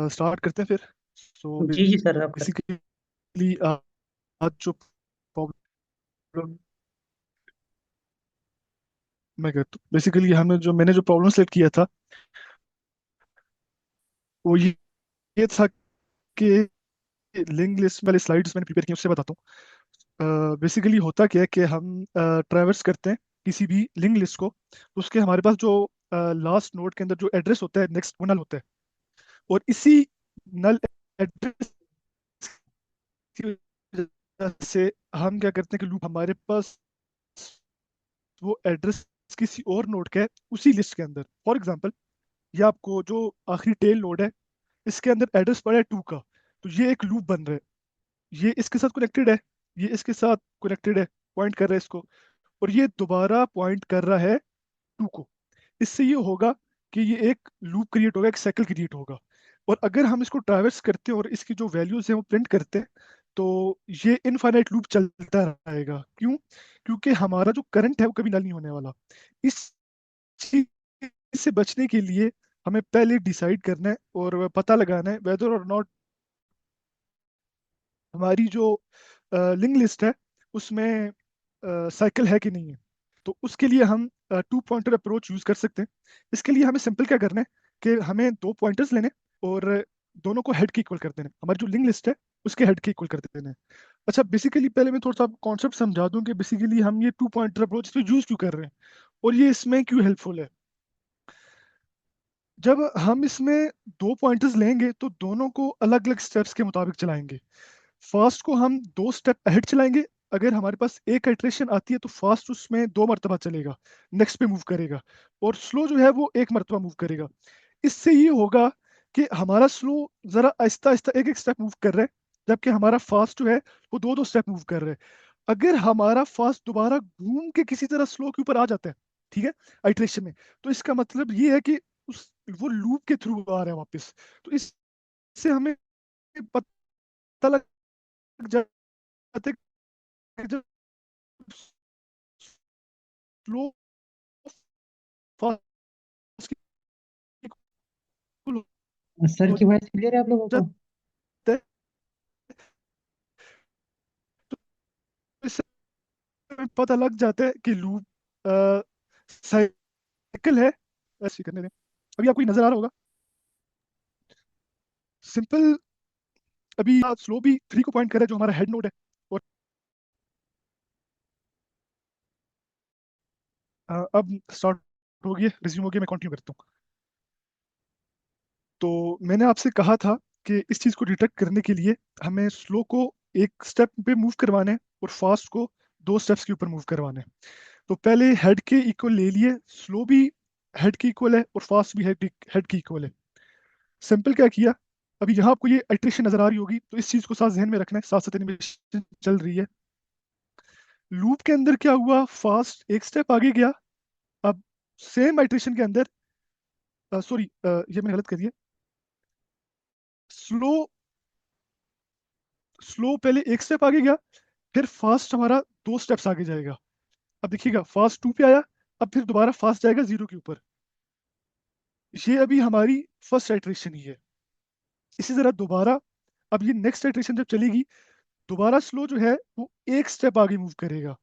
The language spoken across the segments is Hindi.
स्टार्ट करते हैं फिर। सो जी जी सर, आप कर। बेसिकली आज जो प्रॉब्लम मैं करता हूँ, बेसिकली हमें जो मैंने जो प्रॉब्लम सेलेक्ट किया था वो ये था कि लिंक लिस्ट वाले स्लाइड्स मैंने प्रिपेयर किए उससे बताता हूँ। बेसिकली होता क्या है कि हम ट्रैवर्स करते हैं किसी भी लिंक लिस्ट को, तो उसके हमारे पास जो लास्ट नोड के अंदर जो एड्रेस होता है नेक्स्ट वो नल होता है। और इसी नल एड्रेस की वजह से हम क्या करते हैं कि लूप हमारे पास वो एड्रेस किसी और नोड का है उसी लिस्ट के अंदर। फॉर एग्जांपल, ये आपको जो आखिरी टेल नोड है इसके अंदर एड्रेस पड़ा है 2 का, तो ये एक लूप बन रहा है। ये इसके साथ कनेक्टेड है, ये इसके साथ कनेक्टेड है, पॉइंट कर रहा है इसको, और ये दोबारा पॉइंट कर रहा है 2 को। इससे ये होगा कि ये एक लूप क्रिएट होगा, एक साइकिल क्रिएट होगा। और अगर हम इसको ट्रैवर्स करते हैं और इसकी जो वैल्यूज है वो प्रिंट करते हैं, तो ये इनफाइनाइट लूप चलता रहेगा। क्यों? क्योंकि हमारा जो करंट है वो कभी नल नहीं होने वाला। इस चीज से बचने के लिए हमें पहले डिसाइड करना है और पता लगाना है वेदर और नॉट हमारी जो लिंक लिस्ट है उसमें साइकिल है कि नहीं है। तो उसके लिए हम 2 पॉइंटर अप्रोच यूज कर सकते हैं। इसके लिए हमें सिंपल क्या करना है कि हमें 2 पॉइंटर्स लेने और दोनों को हेड के इक्वल कर देना है। हमारी जो लिंक लिस्ट है उसके हेड के इक्वल कर देना है। अच्छा, बेसिकली पहले मैं थोड़ा सा कॉन्सेप्ट समझा दूं कि बेसिकली हम ये 2 पॉइंटर अप्रोच यूज क्यों कर रहे हैं और ये इसमें क्यों हेल्पफुल है। जब हम इसमें 2 पॉइंटर्स लेंगे तो दोनों को अलग अलग स्टेप्स के मुताबिक चलाएंगे। फास्ट को हम 2 स्टेप अहेड चलाएंगे। अगर हमारे पास एक इटरेशन आती है तो फास्ट उसमें 2 मरतबा चलेगा, नेक्स्ट पे मूव करेगा। और स्लो जो है वो 1 मरतबा मूव करेगा। इससे ये होगा कि हमारा स्लो जरा आहिस्ता आहिस्ता एक एक स्टेप मूव कर रहा है, जबकि हमारा फास्ट जो है वो 2 2 स्टेप मूव कर रहा है। अगर हमारा फास्ट दोबारा घूम के किसी तरह स्लो के ऊपर आ जाता है, ठीक है, आइट्रेशन में, तो इसका मतलब ये है कि उस वो लूप के थ्रू आ रहा है वापस। तो इससे हमें पता लग जाता है कि जब स्लो फास्ट सर हो की वॉइस क्लियर है आप लोगों को? जाता है, तो इससे हमें पता लग जाता है कि लूप साइकिल है। ऐसे करने दें, अभी आपको ये नजर आ रहा होगा सिंपल। अभी स्लो भी 3 को पॉइंट कर रहा है जो हमारा हेड नोड है। और अब स्टार्ट हो गया, रिज्यूम हो गया, मैं कंटिन्यू करता हूँ। तो मैंने आपसे कहा था कि इस चीज़ को डिटेक्ट करने के लिए हमें स्लो को एक स्टेप पे मूव करवाना है और फास्ट को 2 स्टेप्स के ऊपर मूव करवाना है। तो पहले हेड के इक्वल ले लिए, स्लो भी हेड के इक्वल है और फास्ट भी हेड के इक्वल है। सिंपल क्या किया, अभी यहाँ आपको ये इटरेशन नजर आ रही होगी, तो इस चीज को साथ जहन में रखना है, साथ साथ एनिमेशन चल रही है। लूप के अंदर क्या हुआ, फास्ट एक स्टेप आगे गया। अब सेम इटरेशन के अंदर, सॉरी ये मैंने गलत कर दिया। स्लो स्लो पहले एक स्टेप आगे गया, फिर फास्ट हमारा 2 स्टेप्स आगे जाएगा। अब देखिएगा, फास्ट 2 पे आया, अब फिर दोबारा फास्ट जाएगा 0 के ऊपर। ये अभी हमारी फर्स्ट आइट्रेशन ही है। इसी तरह दोबारा, अब ये नेक्स्ट आइट्रेशन जब चलेगी, दोबारा स्लो जो है वो एक स्टेप आगे मूव करेगा,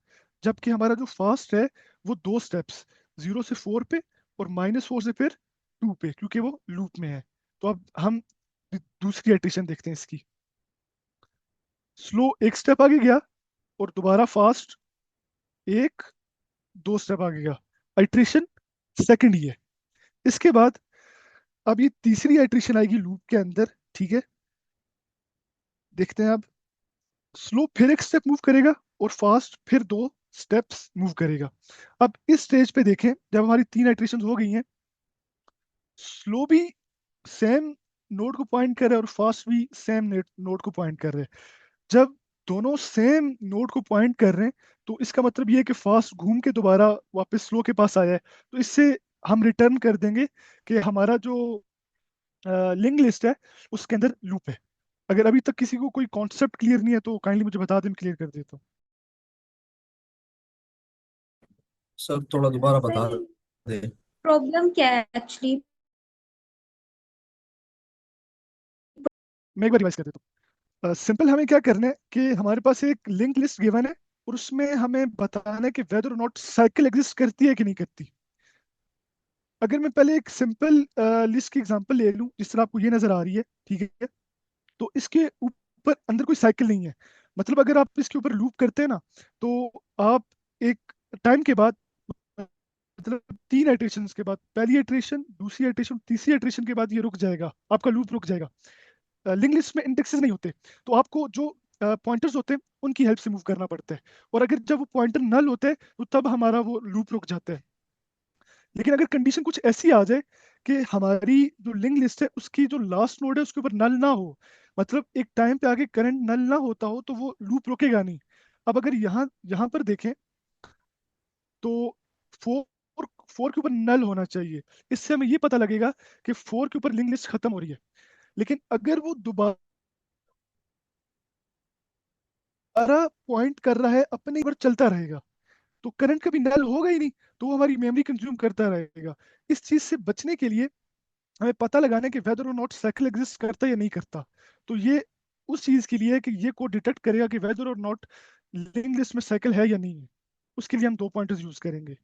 जबकि हमारा जो फास्ट है वो 2 स्टेप्स, 0 से 4 पे और -4 से फिर 2 पे, क्योंकि वो लूप में है। तो अब हम दूसरी आइट्रेशन देखते हैं इसकी। स्लो एक स्टेप आगे गया और दोबारा फास्ट एक 2 स्टेप आगे गया। आइट्रेशन सेकंड ही है। इसके बाद अब ये तीसरी आइट्रेशन आएगी लूप के अंदर, ठीक है। देखते हैं अब, स्लो फिर एक स्टेप मूव करेगा और फास्ट फिर 2 स्टेप्स मूव करेगा। अब इस स्टेज पे देखें, जब हमारी 3 आइट्रेशन हो गई हैं, स्लो भी सेम नोड को पॉइंट कर रहे हैं और फास्ट भी सेम नोड को पॉइंट कर रहे हैं। जब दोनों सेम नोड को पॉइंट कर रहे हैं, तो इसका मतलब ये है कि फास्ट घूम के दोबारा वापस स्लो के पास आया है। तो इससे हम रिटर्न कर देंगे कि हमारा जो लिंक लिस्ट है उसके अंदर लूप है। अगर अभी तक किसी को कोई कॉन्सेप्ट क्लियर नहीं है तो काइंडली मुझे बता दें, मैं क्लियर कर देता हूँ। सर थोड़ा दोबारा सर बता ये दे। प्रॉब्लम क्या है एक्चुअली? मैं एक बार रिवाइज कर देता हूँ। सिंपल हमें क्या करना है कि हमारे पास एक लिंक लिस्ट गिवन है और उसमें हमें बताना है कि वेदर और नॉट साइकिल एग्जिस्ट करती है कि नहीं करती। अगर मैं पहले एक सिंपल लिस्ट की एग्जांपल ले लूं जिस तरह आपको ये नजर आ रही है, ठीक है, तो इसके ऊपर अंदर कोई साइकिल नहीं है। मतलब अगर आप इसके ऊपर लूप करते हैं ना, तो आप एक टाइम के बाद, मतलब 3 इटरेशंस के बाद, पहली इटरेशन, दूसरी इटरेशन, तीसरी इटरेशन के बाद ये रुक जाएगा, आपका लूप रुक जाएगा। लिंक लिस्ट में इंडेक्सेस नहीं होते, तो आपको जो पॉइंटर्स होते हैं उनकी हेल्प से मूव करना पड़ता है। और अगर जब वो पॉइंटर नल होते हैं तो तब हमारा वो लूप रुक जाता है। लेकिन अगर कंडीशन कुछ ऐसी आ जाए कि हमारी जो लिंक लिस्ट है उसकी जो लास्ट नोड है उसके ऊपर नल ना हो, मतलब एक टाइम पे आगे करंट नल ना होता हो, तो वो लूप रुकेगा नहीं। अब अगर यहाँ यहाँ पर देखें तो फोर फोर के ऊपर नल होना चाहिए। इससे हमें ये पता लगेगा कि फोर के ऊपर लिंक लिस्ट खत्म हो रही है। लेकिन अगर वो दोबारा पॉइंट कर रहा है अपने पर चलता रहेगा, तो करंट कभी नल होगा ही नहीं, तो वो हमारी मेमोरी कंज्यूम करता रहेगा। इस चीज से बचने के लिए हमें पता लगाना है कि वेदर और नॉट साइकिल एग्जिस्ट करता है या नहीं करता। तो ये उस चीज के लिए है कि ये कोड डिटेक्ट करेगा कि वेदर और नॉट लिंक लिस्ट में साइकिल है या नहीं है। उसके लिए हम 2 पॉइंटर्स यूज करेंगे।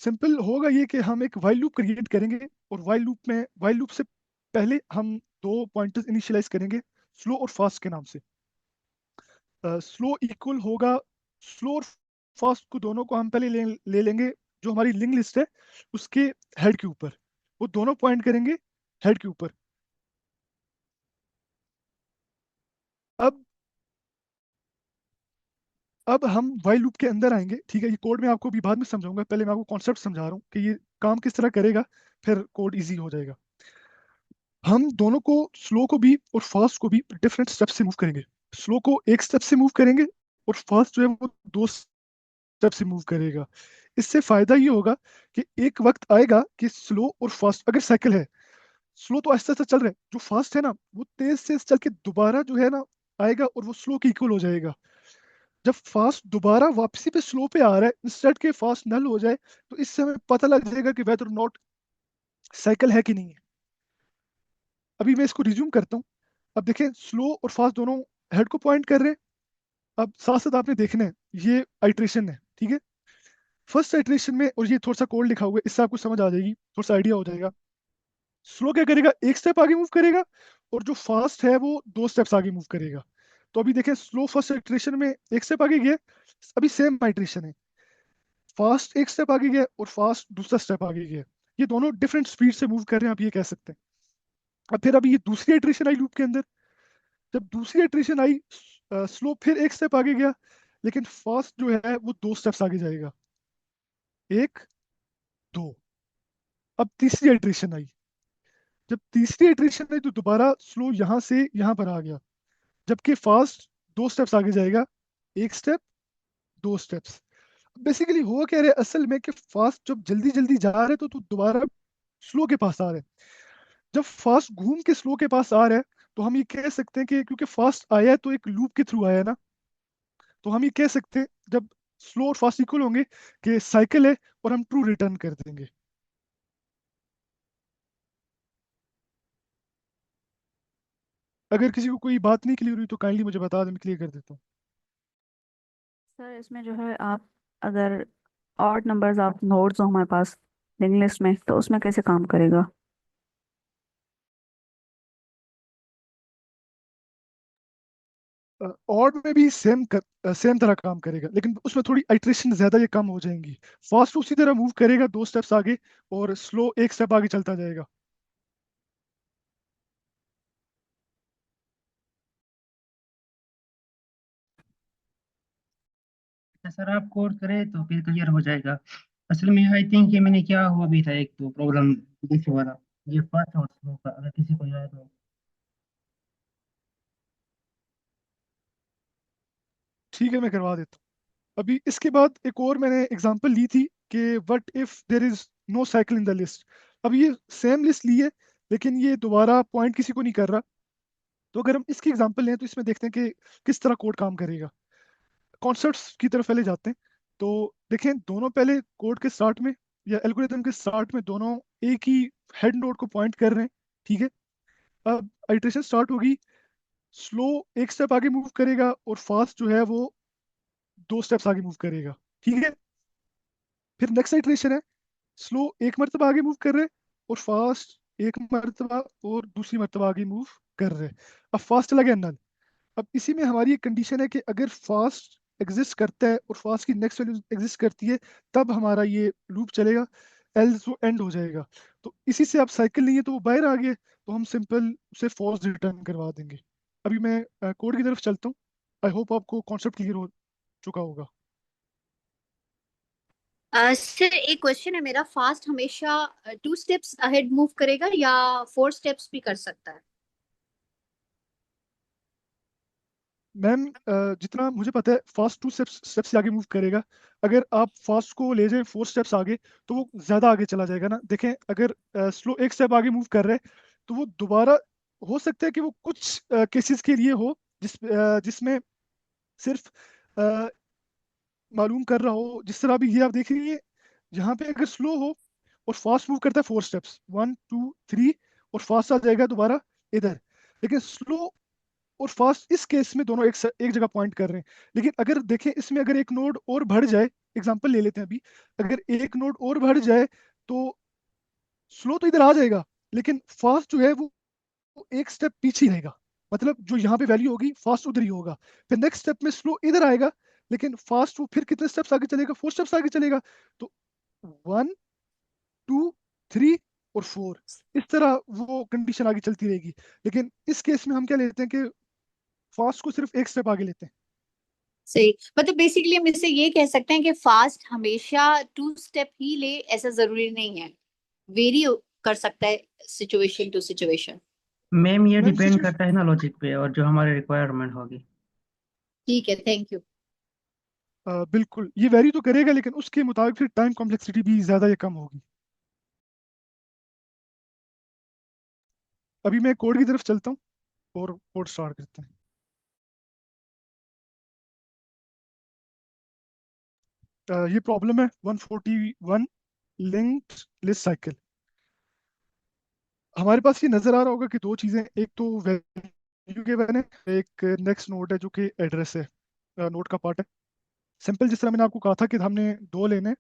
सिंपल होगा ये कि हम एक वाइल लूप क्रिएट करेंगे, और वाइल लूप से पहले हम 2 पॉइंटर्स इनिशियलाइज करेंगे स्लो और फास्ट के नाम से। स्लो इक्वल होगा, स्लो और फास्ट को दोनों को हम पहले ले लेंगे जो हमारी लिंक लिस्ट है उसके हेड के ऊपर। वो दोनों पॉइंट करेंगे हेड के ऊपर। अब अब हम वाइल लूप के अंदर आएंगे, ठीक है। ये कोड मैं आपको भी बाद में समझाऊंगा, पहले मैं आपको कॉन्सेप्ट समझा रहा हूँ कि ये काम किस तरह करेगा, फिर कोड इजी हो जाएगा। हम दोनों को, स्लो को भी और फास्ट को भी, डिफरेंट स्टेप से मूव करेंगे। स्लो को एक स्टेप से मूव करेंगे और फास्ट जो है वो 2 स्टेप से मूव करेगा। इससे फायदा ये होगा कि एक वक्त आएगा कि स्लो और फास्ट अगर साइकिल है, स्लो तो आहिस्ता आहिस्ता चल रहा है, जो फास्ट है ना वो तेज से चल के दोबारा जो है ना आएगा और वो स्लो के इक्वल हो जाएगा। जब फास्ट दोबारा वापसी पे स्लो पे आ रहा है इंस्टेड के फास्ट नल हो जाए, तो इससे हमें पता लग जाएगा कि वेदर नॉट साइकिल है कि नहीं है। अभी मैं इसको रिज्यूम करता हूँ। अब देखें, स्लो और फास्ट दोनों हेड को पॉइंट कर रहे हैं। अब साथ साथ आपने देखना है, ये आइट्रेशन है, ठीक है। फर्स्ट आइट्रेशन में, और ये थोड़ा सा कोड लिखा हुआ है, इससे आपको समझ आ जाएगी, थोड़ा सा आइडिया हो जाएगा। स्लो क्या करेगा, एक स्टेप आगे मूव करेगा, और जो फास्ट है वो 2 स्टेप्स आगे मूव करेगा। तो अभी देखें, स्लो फर्स्ट आइट्रेशन में एक स्टेप आगे गया, अभी सेम आइट्रेशन है, फास्ट एक स्टेप आगे गया और फास्ट दूसरा स्टेप आगे गया। ये दोनों डिफरेंट स्पीड से मूव कर रहे हैं, आप ये कह सकते हैं। अब फिर अभी ये दूसरी इटरेशन आई लूप के अंदर, जब दूसरी इटरेशन आई, स्लो फिर एक स्टेप आगे गया, लेकिन फास्ट जो है वो 2 स्टेप्स आगे जाएगा, एक, दो। अब तीसरी इटरेशन आई, जब तीसरी इटरेशन आई तो दोबारा स्लो यहाँ से यहाँ पर आ गया, जबकि फास्ट 2 स्टेप्स आगे जाएगा, एक स्टेप, 2 स्टेप्स। बेसिकली हुआ क्या रहा है असल में कि फास्ट जब जल्दी जल्दी जा रहे तो दोबारा स्लो के पास आ रहे हैं। जब फास्ट घूम के स्लो के पास आ रहा है, तो हम ये कह सकते हैं कि क्योंकि फास्ट आया है तो एक लूप के थ्रू आया है ना, तो हम ये कह सकते हैं जब स्लो और फास्ट इक्वल होंगे कि साइकिल है, और हम ट्रू रिटर्न कर देंगे। अगर किसी को कोई बात नहीं क्लियर हुई तो काइंडली मुझे बता दें, मैं क्लियर कर देता हूँ। सर इसमें जो है आप अगर ऑड नंबर्स आप नोड्स हो हमारे पास लिंक लिस्ट में, तो उसमें कैसे काम करेगा? ऑड में भी सेम तरह काम करेगा, लेकिन उसमें थोड़ी आइट्रेशन ज्यादा, ये कम हो जाएंगी। फास्ट उसी तरह मूव करेगा 2 स्टेप्स आगे, और स्लो एक स्टेप आगे चलता जाएगा। सर आप कोड करें तो फिर क्लियर हो जाएगा। असल में आई थिंक ये मैंने क्या हुआ भी था, एक तो प्रॉब्लम दिख वाला, ये फर्स्ट और स्लो का, अगर किसी को याद हो। ठीक है, मैं करवा देता हूँ। अभी इसके बाद एक और मैंने एग्जांपल ली थी कि what if there is no cycle in the list. अब ये सेम लिस्ट ली है, लेकिन ये दोबारा पॉइंट किसी को नहीं कर रहा। तो अगर हम इसकी एग्जांपल लें तो इसमें देखते हैं कि किस तरह कोड काम करेगा। कॉन्सेप्ट्स की तरफ पहले जाते हैं। तो देखें, दोनों पहले कोड के स्टार्ट में या एल्गोरिथम के स्टार्ट में दोनों एक ही हेड नोड को पॉइंट कर रहे हैं। ठीक है। अब इटरेशन स्टार्ट होगी, स्लो एक स्टेप आगे मूव करेगा और फास्ट जो है वो 2 स्टेप्स आगे मूव करेगा। ठीक है। फिर नेक्स्ट इटरेशन है, स्लो एक मरतबा आगे मूव कर रहे हैं और फास्ट एक मरतबा और दूसरी मरतबा आगे मूव कर रहे हैं। अब फास्ट चला गया नल। अब इसी में हमारी एक कंडीशन है कि अगर फास्ट एग्जिस्ट करता है और फास्ट की नेक्स्ट वैल्यू एग्जिस्ट करती है तब हमारा ये लूप चलेगा, एल्स वो एंड हो जाएगा। तो इसी से आप साइकिल नहीं है तो वो बाहर आ गए, तो हम सिंपल उसे फॉल्स रिटर्न करवा देंगे। अभी मैं कोड की तरफ चलता हूँ। आई होप आपको कॉन्सेप्ट क्लियर हो चुका होगा। सर एक क्वेश्चन है मेरा, फास्ट हमेशा 2 स्टेप्स अहेड मूव करेगा या 4 स्टेप्स भी कर सकता है? मैम, जितना मुझे पता है फास्ट 2 स्टेप्स से आगे मूव करेगा। अगर आप फास्ट को ले जाएं 4 स्टेप्स आगे तो वो ज्यादा आगे चला जाएगा ना। देखें, अगर स्लो एक स्टेप आगे मूव कर रहे हैं तो वो दोबारा हो सकता है कि वो कुछ केसेस के लिए हो जिसमें सिर्फ अ, मालूम कर रहा हो। जिस तरह अभी ये आप देख रही है, यहाँ पे अगर स्लो हो और फास्ट मूव करता है 4 स्टेप्स 1 2 3 और फास्ट आ जाएगा दोबारा इधर। लेकिन स्लो और फास्ट इस केस में दोनों एक जगह पॉइंट कर रहे हैं। लेकिन अगर देखें इसमें अगर एक नोड और बढ़ जाए, एग्जांपल ले लेते हैं अभी, अगर एक नोड और बढ़ जाए तो स्लो तो इधर आ जाएगा लेकिन फास्ट जो है वो एक स्टेप पीछे ही रहेगा। मतलब जो यहाँ पे वैल्यू होगी फास्ट उधर ही होगा। फिर नेक्स्ट स्टेप में स्लो इधर आएगा लेकिन फास्ट वो फिर कितने स्टेप्स आगे चलेगा, 4 स्टेप्स आगे चलेगा। तो 1 2 3 और 4 इस तरह वो कंडीशन आगे चलती रहेगी। लेकिन इस केस में हम क्या लेते हैं कि फास्ट को सिर्फ एक स्टेप आगे लेते हैं। सही, मतलब बेसिकली हम इससे ये कह सकते हैं कि फास्ट हमेशा 2 स्टेप ही ले, ऐसा जरूरी नहीं है, वेरी कर सकता है सिचुएशन टू सिचुएशन। मैम ये मैम डिपेंड करता है ना लॉजिक पे और जो हमारी रिक्वायरमेंट होगी। ठीक है, थैंक यू। बिल्कुल ये वेरी तो करेगा लेकिन उसके मुताबिक फिर टाइम कॉम्प्लेक्सिटी भी ज्यादा या कम होगी। अभी मैं कोड की तरफ चलता हूँ और कोड स्टार्ट करते हैं। ये प्रॉब्लम है 141 लिंक्ड लिस्ट साइकिल। हमारे पास ये नजर आ रहा होगा कि दो चीजें, एक तो वैल्यू गिवन है, एक नेक्स्ट नोड है जो कि एड्रेस है, नोड का पार्ट है। सिंपल जिस तरह मैंने आपको कहा था कि हमने दो लेने,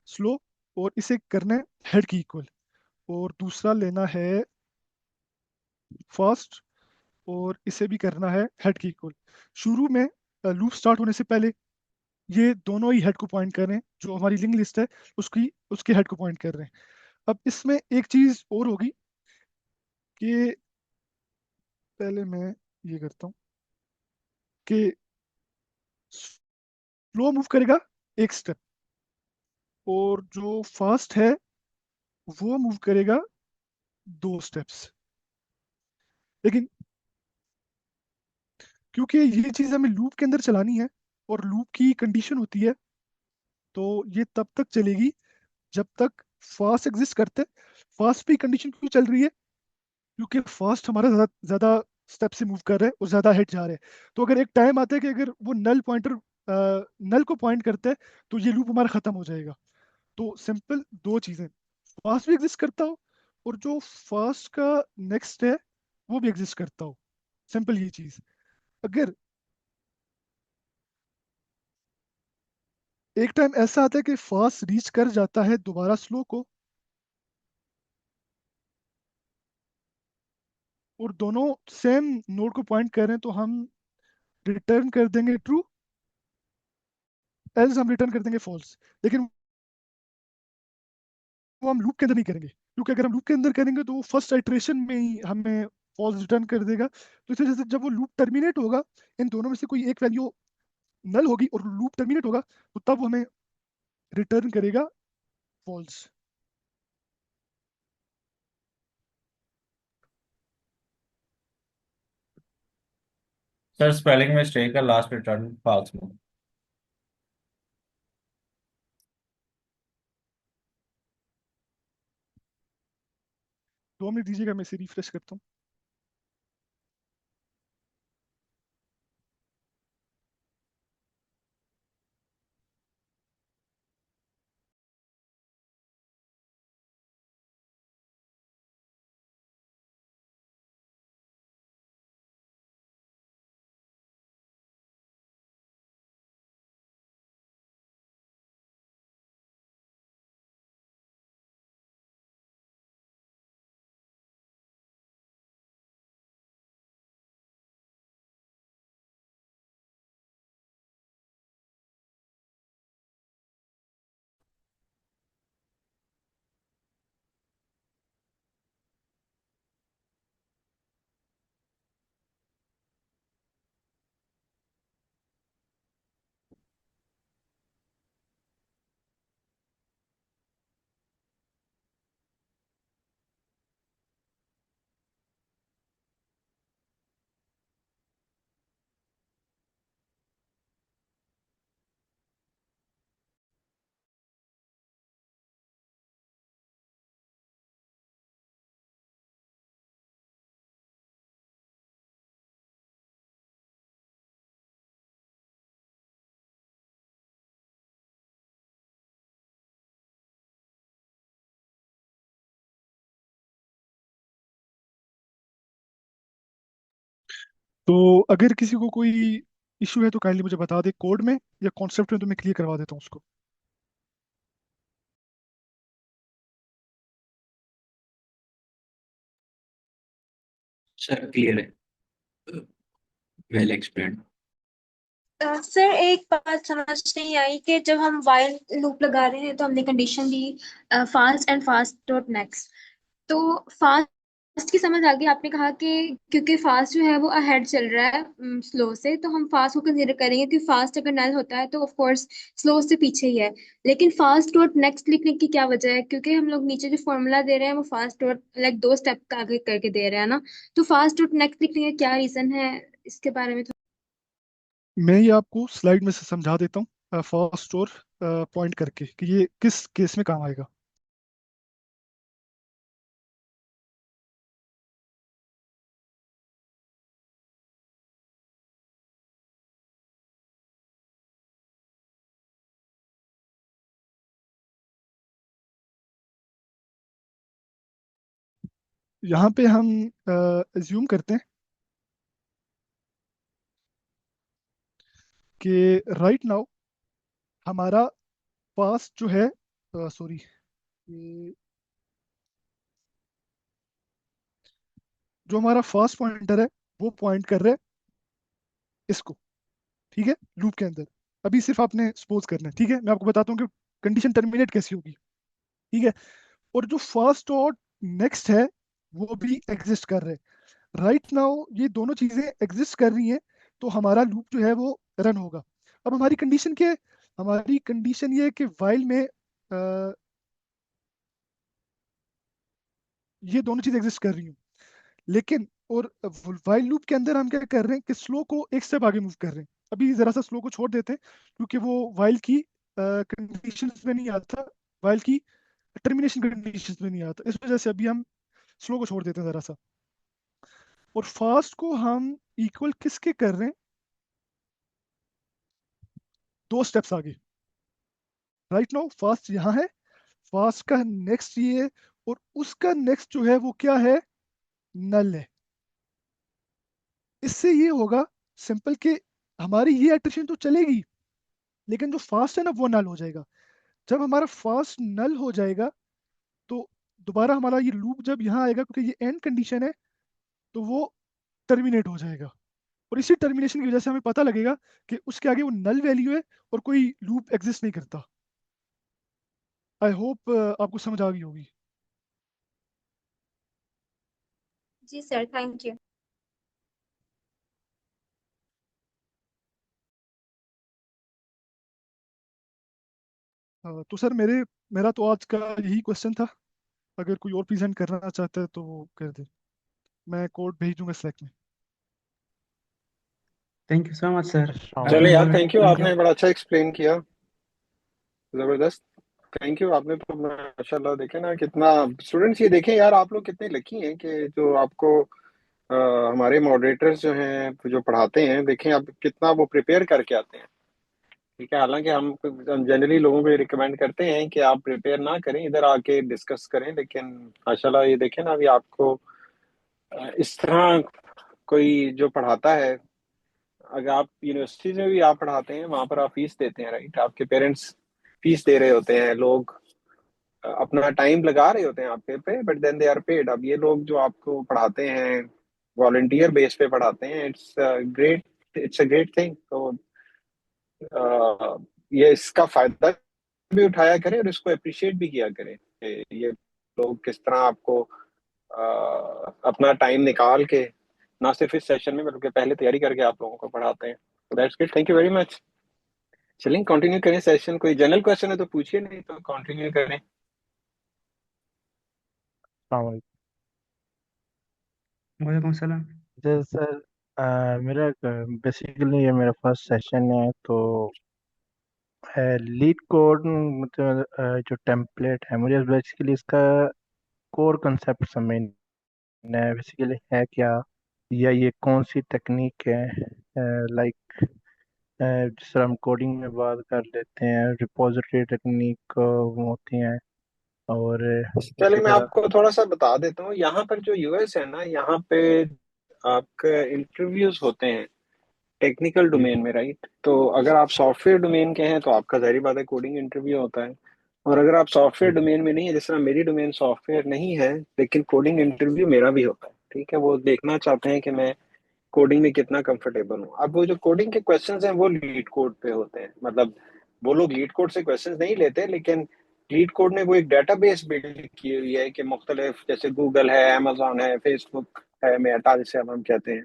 स्लो और इसे करना है हेड की इक्वल, और दूसरा लेना है फास्ट और इसे भी करना है हेड की इक्वल। शुरू में लूप स्टार्ट होने से पहले ये दोनों ही हेड को पॉइंट कर रहे हैं, जो हमारी लिंक लिस्ट है उसकी उसके हेड को पॉइंट कर रहे हैं। अब इसमें एक चीज और होगी कि पहले मैं ये करता हूँ कि स्लो मूव करेगा एक स्टेप और जो फास्ट है वो मूव करेगा 2 स्टेप्स। लेकिन क्योंकि ये चीज हमें लूप के अंदर चलानी है और लूप की कंडीशन होती है, तो ये तब तक चलेगी जब तक फास्ट एग्जिस्ट करते हैं। फास्ट भी कंडीशन क्यों चल रही है, क्योंकि फास्ट हमारा ज्यादा ज्यादा स्टेप से मूव कर रहे हैं और ज्यादा हेड जा रहे हैं। तो अगर एक टाइम आता है कि अगर वो नल पॉइंटर नल को पॉइंट करते हैं तो ये लूप हमारा खत्म हो जाएगा। तो सिंपल दो चीजें, फास्ट भी एग्जिस्ट करता हो और जो फास्ट का नेक्स्ट है वो भी एग्जिस्ट करता हो। सिंपल ये चीज। अगर एक टाइम ऐसा आता है कि फास्ट रीच कर जाता है दोबारा स्लो को और दोनों सेम नोड को पॉइंट कर रहे हैं, तो हम रिटर्न कर देंगे ट्रू, एल्स हम रिटर्न कर देंगे फॉल्स। लेकिन वो हम लूप के अंदर नहीं करेंगे, क्योंकि अगर हम लूप के अंदर करेंगे तो वो फर्स्ट आइट्रेशन में ही हमें फॉल्स रिटर्न कर देगा। तो इस वजह से जब वो लूप टर्मिनेट होगा, इन दोनों में से कोई एक वैल्यू नल होगी और लूप टर्मिनेट होगा, तो तब वो हमें रिटर्न करेगा फॉल्स। सर स्पेलिंग मिस्टेक है, लास्ट रिटर्न फॉल्स में। 2 मिनट दीजिएगा, मैं इसे रिफ्रेश करता हूँ। तो अगर किसी को कोई इशू है तो काइंडली मुझे बता दे, कोड में या कॉन्सेप्ट में, तो मैं क्लियर करवा देता हूँ उसको। सर क्लियर है, वेल एक्सप्लेन। सर एक बात समझ नहीं आई कि जब हम वाइल लूप लगा रहे हैं तो हमने condition the fast and fast dot next. तो फास्ट की समझ आ गई, आपने कहा कि क्योंकि फास्ट जो है वो अहेड चल रहा है स्लो से, तो हम फास्ट को कंसीडर करेंगे कि फास्ट अगर नल होता है तो ऑफ कोर्स स्लो से पीछे ही है। लेकिन फास्ट डॉट नेक्स्ट लिखने की क्या वजह है? क्योंकि हम लोग नीचे जो फॉर्मूला दे रहे हैं वो फास्ट डॉट लाइक 2 स्टेप आगे करके दे रहे हैं ना। तो फास्ट डॉट नेक्स्ट लिखने का क्या रीजन है? इसके बारे में मैं ये आपको स्लाइड में से समझा देता हूँ फर्स्ट और पॉइंट करके कि ये किस केस में काम आएगा। यहाँ पे हम एज्यूम करते हैं कि राइट नाउ हमारा पास्ट जो है, सॉरी, जो हमारा फर्स्ट पॉइंटर है वो पॉइंट कर रहा है इसको, ठीक है, लूप के अंदर। अभी सिर्फ आपने सपोज करना है, ठीक है। मैं आपको बताता हूँ कि कंडीशन टर्मिनेट कैसी होगी, ठीक है। और जो फर्स्ट और नेक्स्ट है वो भी एग्जिस्ट कर रहे हैं राइट नाउ, ये दोनों चीजें एग्जिस्ट कर रही हैं, तो हमारा लूप जो है वो रन होगा। अब हमारी कंडीशन क्या है? हमारी कंडीशन ये है कि वाइल में ये दोनों चीजें एग्जिस्ट कर रही हूँ, लेकिन और वाइल लूप के अंदर हम क्या कर रहे हैं कि स्लो को एक स्टेप आगे मूव कर रहे हैं। अभी जरा सा स्लो को छोड़ देते हैं क्योंकि वो वाइल की कंडीशंस में नहीं आता, वाइल की टर्मिनेशन कंडीशंस में नहीं आता, इस वजह से अभी हम स्लो को छोड़ देते हैं जरा सा। और फास्ट को हम इक्वल किसके कर रहे हैं? 2 स्टेप्स आगे। राइट नाउ फास्ट यहाँ है, फास्ट का नेक्स्ट ये है, और उसका नेक्स्ट जो है वो क्या है? नल है। इससे ये होगा सिंपल कि हमारी ये इटरेशन तो चलेगी, लेकिन जो फास्ट है ना वो नल हो जाएगा। जब हमारा फास्ट नल हो जाएगा तो दोबारा हमारा ये लूप जब यहाँ आएगा, क्योंकि ये एंड कंडीशन है, तो वो टर्मिनेट हो जाएगा। और इसी टर्मिनेशन की वजह से हमें पता लगेगा कि उसके आगे वो नल वैल्यू है और कोई लूप एग्जिस्ट नहीं करता। आई होप आपको समझ आ गई होगी। जी सर, थैंक यू। तो सर मेरा तो आज का यही क्वेश्चन था। अगर कोई और प्रेजेंट करना चाहता है तो वो कर दे, मैं कोड भेज दूंगा स्लैक में। Thank you so much sir. चलो यार, और थैंक यू, उनके आपने बड़ा अच्छा एक्सप्लेन किया, जबरदस्त। Thank you. आपने तो माशाल्लाह देखे ना कितना स्टूडेंट्स, ये देखें यार आप लोग कितने लकी हैं कि जो आपको हमारे मॉडरेटर्स जो हैं जो पढ़ाते हैं, देखें आप कितना वो प्रिपेयर करके आते हैं। ठीक है, हालांकि हम जनरली लोगों को ये रिकमेंड करते हैं कि आप प्रिपेयर ना करें, इधर आके डिस्कस करें, लेकिन माशाल्लाह ये देखें ना अभी आपको इस तरह कोई जो पढ़ाता है। अगर आप यूनिवर्सिटीज में भी आप पढ़ाते हैं, वहां पर आप फीस देते हैं, राइट? आपके पेरेंट्स फीस दे रहे होते हैं, लोग अपना टाइम लगा रहे होते हैं आपके pay, but then they are paid. अब ये लोग जो आपको पढ़ाते हैं वॉलंटियर बेस पे पढ़ाते हैं, great it's a great thing. तो ये इसका फायदा भी उठाया करें और इसको अप्रिशिएट भी किया करें कि ये लोग किस तरह आपको अपना टाइम निकाल के ना सिर्फ इस सेशन में बल्कि पहले तैयारी करके आप लोगों को पढ़ाते हैं। That's good, thank you very much. चलिए कंटिन्यू करें सेशन। कोई जनरल क्वेश्चन है तो पूछिए, नहीं तो कंटिन्यू करें। हाँ। वालेकुम सलाम। जैसे सर, मेरा बेसिकली ये मेरा फर्स्ट सेशन है, तो लीड कोड मतलब जो टेम्पलेट है, मुझे बेसिकली इसका कोर कंसेप्ट समझना है। बेसिकली है क्या, या ये कौन सी टेक्निक है? लाइक जिस तरह हम कोडिंग में बात कर लेते हैं, रिपोजिटरी टेक्निक होती हैं, और चलिए इसी मैं तरह। आपको थोड़ा सा बता देता हूँ। यहाँ पर जो यूएस है ना, यहाँ पे आपके इंटरव्यूज होते हैं टेक्निकल जी डोमेन में, राइट? तो अगर आप सॉफ्टवेयर डोमेन के हैं तो आपका जाहिर बात है कोडिंग इंटरव्यू होता है। और अगर आप सॉफ्टवेयर जी डोमेन में नहीं है, जिस तरह मेरी डोमेन सॉफ्टवेयर नहीं है, लेकिन कोडिंग इंटरव्यू मेरा भी होता है। ठीक है, वो देखना चाहते हैं कि मैं कोडिंग में कितना कंफर्टेबल हूँ। अब वो जो कोडिंग के क्वेश्चंस हैं वो लीड कोड पे होते हैं, मतलब वो लोग लीड कोड से क्वेश्चंस नहीं लेते, लेकिन लीड कोड ने वो एक डेटाबेस बिल्ड की हुई है कि मुख्तलिफ, जैसे गूगल है, अमेजोन है, फेसबुक है, मेटा जिसे हम कहते हैं।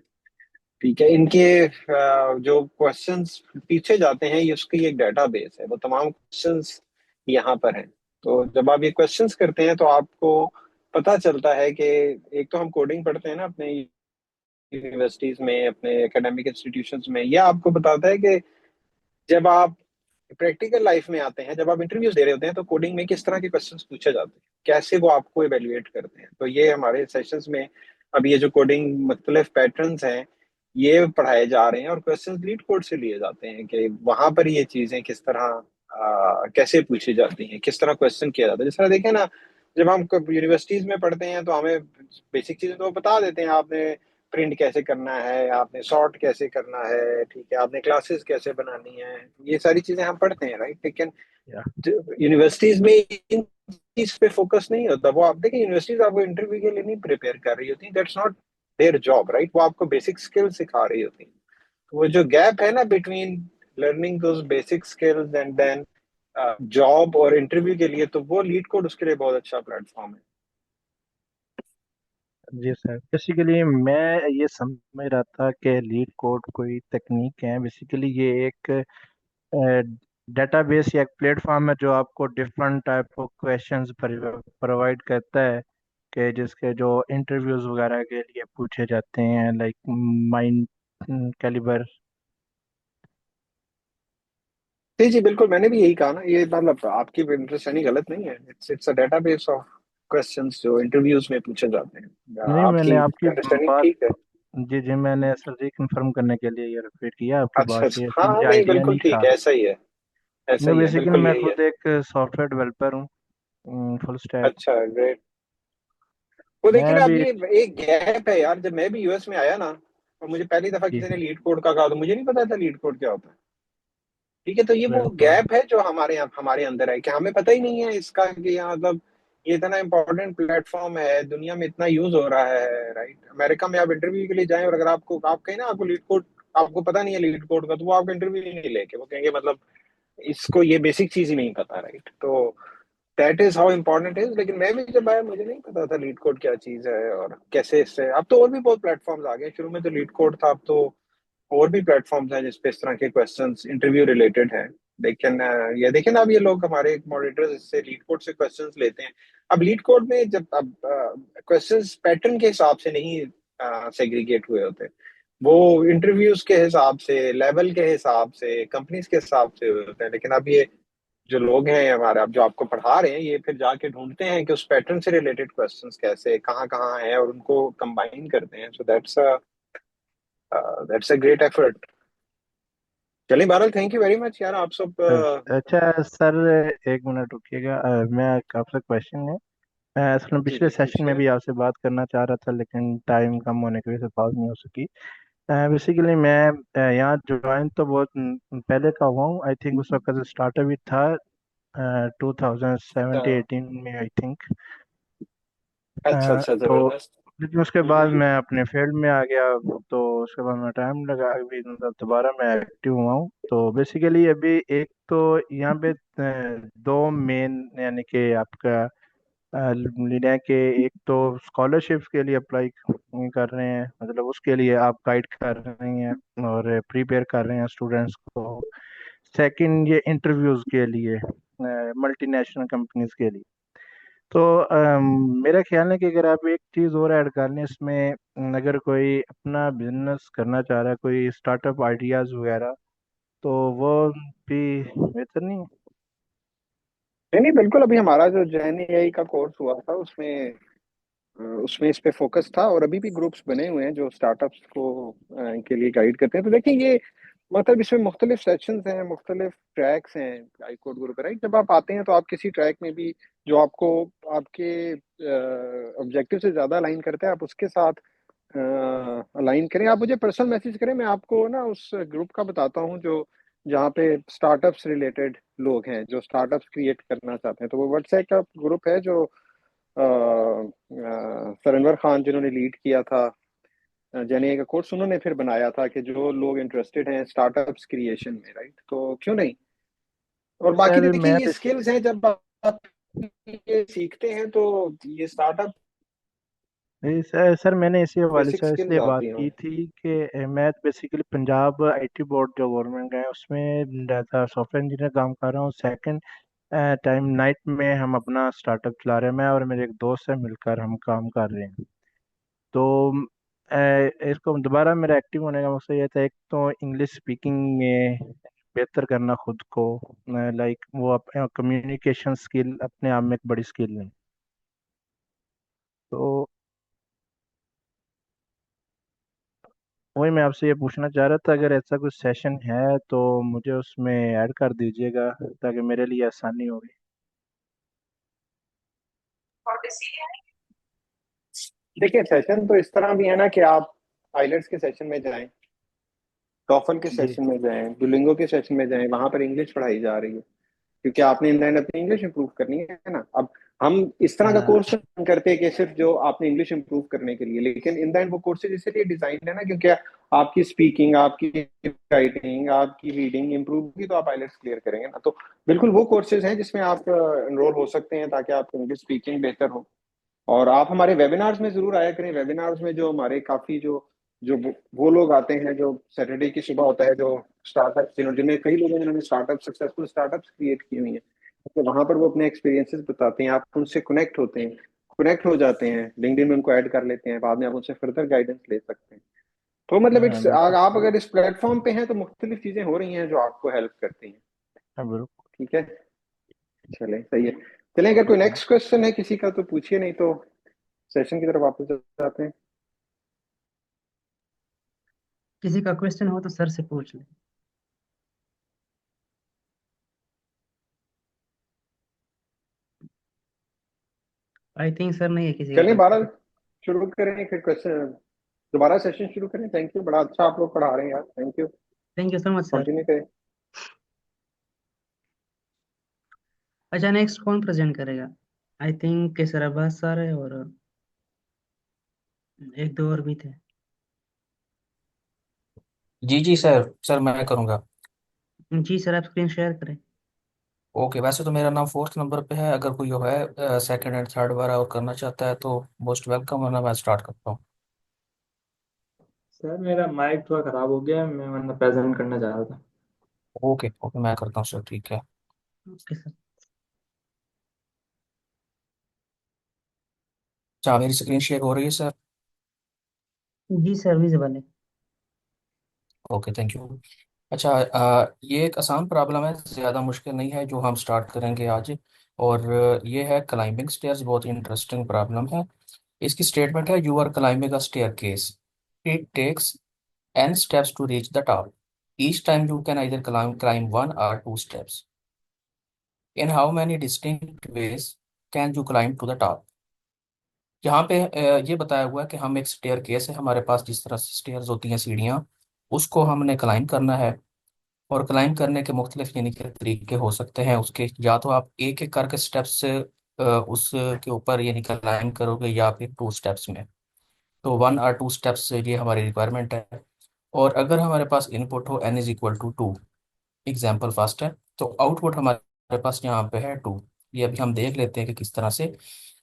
ठीक है, इनके जो क्वेश्चंस पीछे जाते हैं, ये उसकी एक डेटाबेस है, वो तमाम क्वेश्चंस यहाँ पर हैं। तो जब आप ये क्वेश्चंस करते हैं तो आपको पता चलता है कि एक तो हम कोडिंग पढ़ते हैं ना अपने यूनिवर्सिटीज में, अपने एकेडमिक इंस्टीट्यूशंस में, यह आपको बताता है कि जब आप प्रैक्टिकल लाइफ में आते हैं, जब आप इंटरव्यूज दे रहे होते हैं, तो कोडिंग में किस तरह के क्वेश्चंस पूछे जाते हैं, कैसे वो आपको इवेल्युएट करते हैं। तो ये हमारे सेशंस में अब ये जो कोडिंग मुख्तलिफ पैटर्न्स हैं ये पढ़ाए जा रहे हैं, और क्वेश्चंस लीड कोड से लिए जाते हैं कि वहां पर ये चीजें किस तरह कैसे पूछी जाती हैं, किस तरह क्वेश्चन किया जाता है। जिस तरह देखें ना, जब हम यूनिवर्सिटीज में पढ़ते हैं तो हमें बेसिक चीजें तो वो बता देते हैं, आपने प्रिंट कैसे करना है, आपने सॉर्ट कैसे करना है, ठीक है, आपने क्लासेस कैसे बनानी है, ये सारी चीजें हम पढ़ते हैं, राइट? लेकिन या यूनिवर्सिटीज में इन चीज पे फोकस नहीं होता। वो आप देखें, यूनिवर्सिटीज आपको इंटरव्यू के लिए नहीं प्रिपेयर कर रही होती, that's not their job, right? वो आपको बेसिक स्किल सिखा रही होती है। तो वो जो गैप है ना between learning those basic skills and then job और इंटरव्यू के लिए, तो वो लीड कोड उसके लिए बहुत अच्छा प्लेटफॉर्म है। जी सर, बेसिकली मैं ये समझ रहा था कि लीड कोड कोई तकनीक है। बेसिकली ये एक डेटाबेस या एक प्लेटफॉर्म है जो आपको different type of questions provide करता है, कि जिसके जो इंटरव्यूज वगैरह के लिए पूछे जाते हैं, लाइक माइंड कैलिबर। जी जी बिल्कुल, मैंने भी यही कहा ना, ये मतलब आपकी अंडरस्टैंडिंग गलत नहीं है। It's a database of questions जो इंटरव्यूज में पूछे जाते हैं। नहीं, मैंने आपकी आपकी अंडरस्टैंडिंग बात, ठीक है। जी जी, मैंने सर रिकन्फर्म करने के लिए ये रिपीट किया आपकी अच्छा बात से, अच्छा, हाँ हाँ, मुझे नहीं आइडिया बिल्कुल नहीं ठीक था। है, ऐसा ही है, ऐसा मैं ही है, बेसिकली बिल्कुल मैं यही है। खुद एक सॉफ्टवेयर डेवलपर हूँ, फुल स्टैक। अच्छा ग्रेट। वो देखिए मैं ना, अब भी। ये एक गैप है यार। जब मैं भी यूएस में आया ना, और मुझे पहली दफा जी, किसी ने लीड कोड का कहा, तो मुझे नहीं पता था लीड कोड क्या होता है। ठीक है, तो ये वो बिल्कुल। गैप है जो हमारे अंदर है कि हमें पता ही नहीं है इसका, कि यहाँ मतलब ये इतना इंपॉर्टेंट प्लेटफॉर्म है, दुनिया में इतना यूज हो रहा है, राइट? अमेरिका में आप इंटरव्यू के लिए जाएं और अगर आप कहें ना आपको लीड कोड, आपको पता नहीं है लीड कोड का, तो वो आपका इंटरव्यू ही नहीं लेके, वो कहेंगे मतलब इसको ये बेसिक चीज ही नहीं पता, राइट? तो that is how important is. लेकिन मैं भी जब आया मुझे नहीं पता था लीड कोड क्या चीज है और कैसे इससे। अब तो और भी बहुत प्लेटफॉर्म्स आ गए, शुरू में तो लीड कोड था, अब तो और भी प्लेटफॉर्म्स हैं जिसपे इस तरह के क्वेश्चंस इंटरव्यू रिलेटेड हैं। लेकिन ये देखिए ना, अब ये लोग हमारे मॉडरेटर्स इससे लीड कोड से क्वेश्चंस लेते हैं। अब लीड कोड में जब अब क्वेश्चंस पैटर्न के हिसाब से नहीं सेग्रीगेट हुए होते, वो इंटरव्यूज के हिसाब से, लेवल के हिसाब से, कंपनीज के हिसाब से हुए होते हैं। लेकिन अब ये जो लोग हैं हमारे, आप जो आपको पढ़ा रहे हैं, ये फिर जाके ढूंढते हैं कि उस पैटर्न से रिलेटेड क्वेश्चंस कैसे कहाँ कहाँ हैं और उनको कंबाइन करते हैं। So that's a great effort. चलिए बहरहाल, थैंक यू वेरी मच यार, आप सब अच्छा सर, एक मिनट रुकिएगा। मैं आपसे क्वेश्चन है। मैं असल में जी पिछले जी सेशन में पूछिए। भी आपसे बात करना चाह रहा था, लेकिन टाइम कम होने की वजह से बात नहीं हो सकी। बेसिकली मैं यहाँ ज्वाइन तो बहुत पहले का हुआ हूँ। आई थिंक उस वक्त स्टार्टअप भी था 2017-18 में आई थिंक। अच्छा अच्छा, तो जबरदस्त। लेकिन उसके बाद मैं अपने फील्ड में आ गया। तो उसके बाद मैं टाइम लगा, अभी मतलब दोबारा मैं एक्टिव हुआ हूँ। तो बेसिकली अभी एक तो यहाँ पे दो मेन यानी कि आपका लेना है कि एक तो स्कॉलरशिप के लिए अप्लाई कर रहे हैं, मतलब उसके लिए आप गाइड कर रहे हैं और प्रिपेयर कर रहे हैं स्टूडेंट्स को। सेकंड, ये इंटरव्यूज के लिए मल्टीनेशनल कंपनीज के लिए। तो मेरा ख्याल है कि अगर आप एक चीज़ और ऐड कर लें इसमें, अगर कोई अपना बिजनेस करना चाह रहा है, कोई स्टार्टअप आइडियाज़ वगैरह, तो वो भी बेहतर नहीं है? नहीं नहीं बिल्कुल, अभी हमारा जो जैन एआई का कोर्स हुआ था उसमें उसमें इस पे फोकस था, और अभी भी ग्रुप्स बने हुए हैं जो स्टार्टअप्स को के लिए गाइड करते हैं। तो देखिए ये मतलब इसमें मुख्तलिफ सेक्शंस हैं, मुख्तलिफ ट्रैक्स हैं आई कोड ग्रुप, राइट। जब आप आते हैं तो आप किसी ट्रैक में भी जो आपको आपके ऑब्जेक्टिव से ज़्यादा अलाइन करता है, आप उसके साथ अलाइन करें। आप मुझे पर्सनल मैसेज करें, मैं आपको ना उस ग्रुप का बताता हूँ जो जहाँ पे स्टार्टअप्स रिलेटेड लोग हैं जो स्टार्टअप्स क्रिएट करना चाहते हैं। तो वो व्हाट्सएप का ग्रुप है जो सरनवर खान जिन्होंने लीड किया था जेने का कोर्स, उन्होंने फिर बनाया था कि जो लोग इंटरेस्टेड हैं स्टार्टअप्स क्रिएशन में, राइट, तो क्यों नहीं। और बाकी सर देखिए मैं ये स्किल्स हैं, जब आप ये सीखते हैं तो ये स्टार्टअप सर मैंने इसी हवाले बेसिक से इसलिए स्किल्स बात आती हैं। की थी कि मैं बेसिकली पंजाब आईटी बोर्ड जो गवर्नमेंट का है उसमें डाटा सॉफ्टवेयर इंजीनियर काम कर रहा हूँ। सेकंड टाइम नाइट में हम अपना स्टार्टअप चला रहे हैं, मैं और मेरे एक दोस्त से मिलकर हम काम कर रहे हैं। तो इसको दोबारा मेरा एक्टिव होने का मकसद ये था, एक तो इंग्लिश स्पीकिंग में बेहतर करना खुद को, लाइक वो कम्युनिकेशन स्किल अपने आप में एक बड़ी स्किल है। तो वही मैं आपसे ये पूछना चाह रहा था, अगर ऐसा कुछ सेशन है तो मुझे उसमें ऐड कर दीजिएगा ताकि मेरे लिए आसानी होगी। देखिए सेशन तो इस तरह भी है ना कि आप आइलेट्स के सेशन में जाएं, टॉफल के जी। सेशन में जाएं, दुलिंगो के सेशन में जाएं, वहां पर इंग्लिश पढ़ाई जा रही है, क्योंकि आपने इन लाइन अपनी इंग्लिश इंप्रूव करनी है ना। अब हम इस तरह का हाँ। कोर्स करते हैं कि सिर्फ जो आपने इंग्लिश इंप्रूव करने के लिए, लेकिन इन लाइन वो कोर्सेज इसलिए डिजाइन है ना क्योंकि आपकी स्पीकिंग, आपकी राइटिंग, आपकी रीडिंग इंप्रूव होगी तो आप आइलेट्स क्लियर करेंगे ना। तो बिल्कुल वो कोर्सेज हैं जिसमें आप एनरोल हो सकते हैं ताकि आपकी इंग्लिश स्पीकिंग बेहतर हो। और आप हमारे वेबिनार्स में जरूर आया करें। वेबिनार्स में जो हमारे काफी जो जो वो लोग आते हैं जो सैटरडे की सुबह होता है, जो स्टार्टअप जिनमें कई लोग हैं जिन्होंने स्टार्टअप सक्सेसफुल स्टार्टअप्स क्रिएट की हुई हैं, तो वहां पर वो अपने एक्सपीरियंसेस बताते हैं, आप उनसे कनेक्ट होते हैं, कनेक्ट हो जाते हैं, लिंक्डइन में उनको ऐड कर लेते हैं, बाद में आप उनसे फर्दर गाइडेंस ले सकते हैं। तो मतलब हाँ इट्स बिल्कुल आप सही। अगर इस प्लेटफॉर्म पे हैं तो मुख्तलिफ चीजें हो रही हैं जो आपको हेल्प करती हैं। हाँ बिल्कुल। ठीक है, चलें सही है। चलें, अगर कोई नेक्स्ट क्वेश्चन है किसी का तो पूछिए, नहीं तो सेशन की तरफ वापस जाते हैं। किसी का क्वेश्चन हो तो सर से पूछ ले। आई थिंक सर नहीं है किसी का चलिए क्वेश्चन। 12 शुरू करें फिर क्वेश्चन, दोबारा सेशन शुरू करें। थैंक यू, बड़ा अच्छा आप लोग पढ़ा रहे हैं यार, thank you. Thank you so much sir. Continue करें। अच्छा नेक्स्ट कौन प्रेजेंट करेगा? I think Kesar Abbas sir है और एक दो और भी थे। जी जी सर मैं करूँगा। जी सर, आप स्क्रीन शेयर करें। ओके, वैसे तो मेरा नाम फोर्थ नंबर पे है, अगर कोई जो है सेकंड एंड थर्ड बार और करना चाहता है तो मोस्ट वेलकम, वरना मैं स्टार्ट करता हूँ। सर मेरा माइक थोड़ा खराब हो गया है, मैं वरना प्रेजेंट करना चाह रहा था। ओके ओके, मैं करता हूँ सर, ठीक है। Okay sir. अच्छा, मेरी स्क्रीन शेयर हो रही है सर? जी सर, विजिबल है। Okay, thank you. अच्छा, ये एक आसान प्रॉब्लम है, ज़्यादा मुश्किल नहीं है जो हम स्टार्ट करेंगे आज। और ये है क्लाइंबिंग स्टेयर्स, बहुत ही इंटरेस्टिंग प्रॉब्लम है। इसकी स्टेटमेंट है, you are climbing a staircase, it takes n steps to reach the top. Each time you can either climb one or two steps. In how many distinct ways can you climb to the top? यहाँ पे ये बताया हुआ है कि हम एक स्टेयर केस है हमारे पास, जिस तरह से स्टेयर्स होती हैं, सीढ़ियाँ, उसको हमने क्लाइंब करना है। और क्लाइंब करने के मुख्तलिफ यानी कि तरीके हो सकते हैं उसके, या तो आप एक एक करके स्टेप्स से उसके ऊपर यानी क्लाइंब करोगे, या फिर टू स्टेप्स में। तो वन और टू स्टेप्स ये हमारी रिक्वायरमेंट है। और अगर हमारे पास इनपुट हो n is equal to two, example first है, तो आउटपुट हमारे पास यहाँ पे है टू। ये अभी हम देख लेते हैं कि किस तरह से।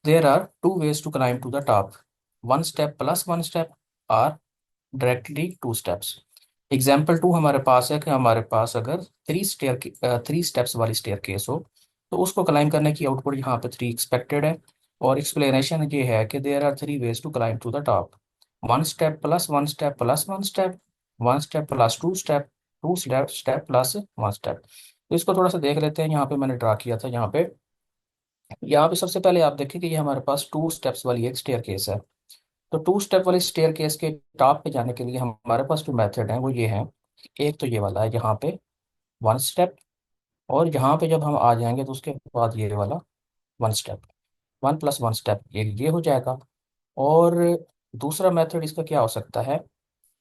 There are two ways to climb to the top, one step plus one step, or directly two steps. Example two हमारे पास है कि हमारे पास अगर थ्री स्टेप्स वाली स्टेयर केस हो, तो उसको क्लाइम करने की आउटपुट यहाँ पे थ्री एक्सपेक्टेड है। और एक्सप्लेनेशन ये है कि there are three ways to climb to the top, one step plus one step plus one step plus two step step plus one step. तो इसको थोड़ा सा देख लेते हैं। यहाँ पे मैंने ड्रा किया था, यहाँ पे सबसे पहले आप देखें कि ये हमारे पास टू स्टेप्स वाली एक स्टेयर केस है। तो टू स्टेप वाली स्टेयर केस के टॉप पे जाने के लिए हमारे पास जो मेथड है वो ये है। एक तो ये वाला है यहाँ पे वन स्टेप, और यहाँ पे जब हम आ जाएंगे तो उसके बाद ये वाला one step, one plus one step, ये हो जाएगा। और दूसरा मेथड इसका क्या हो सकता है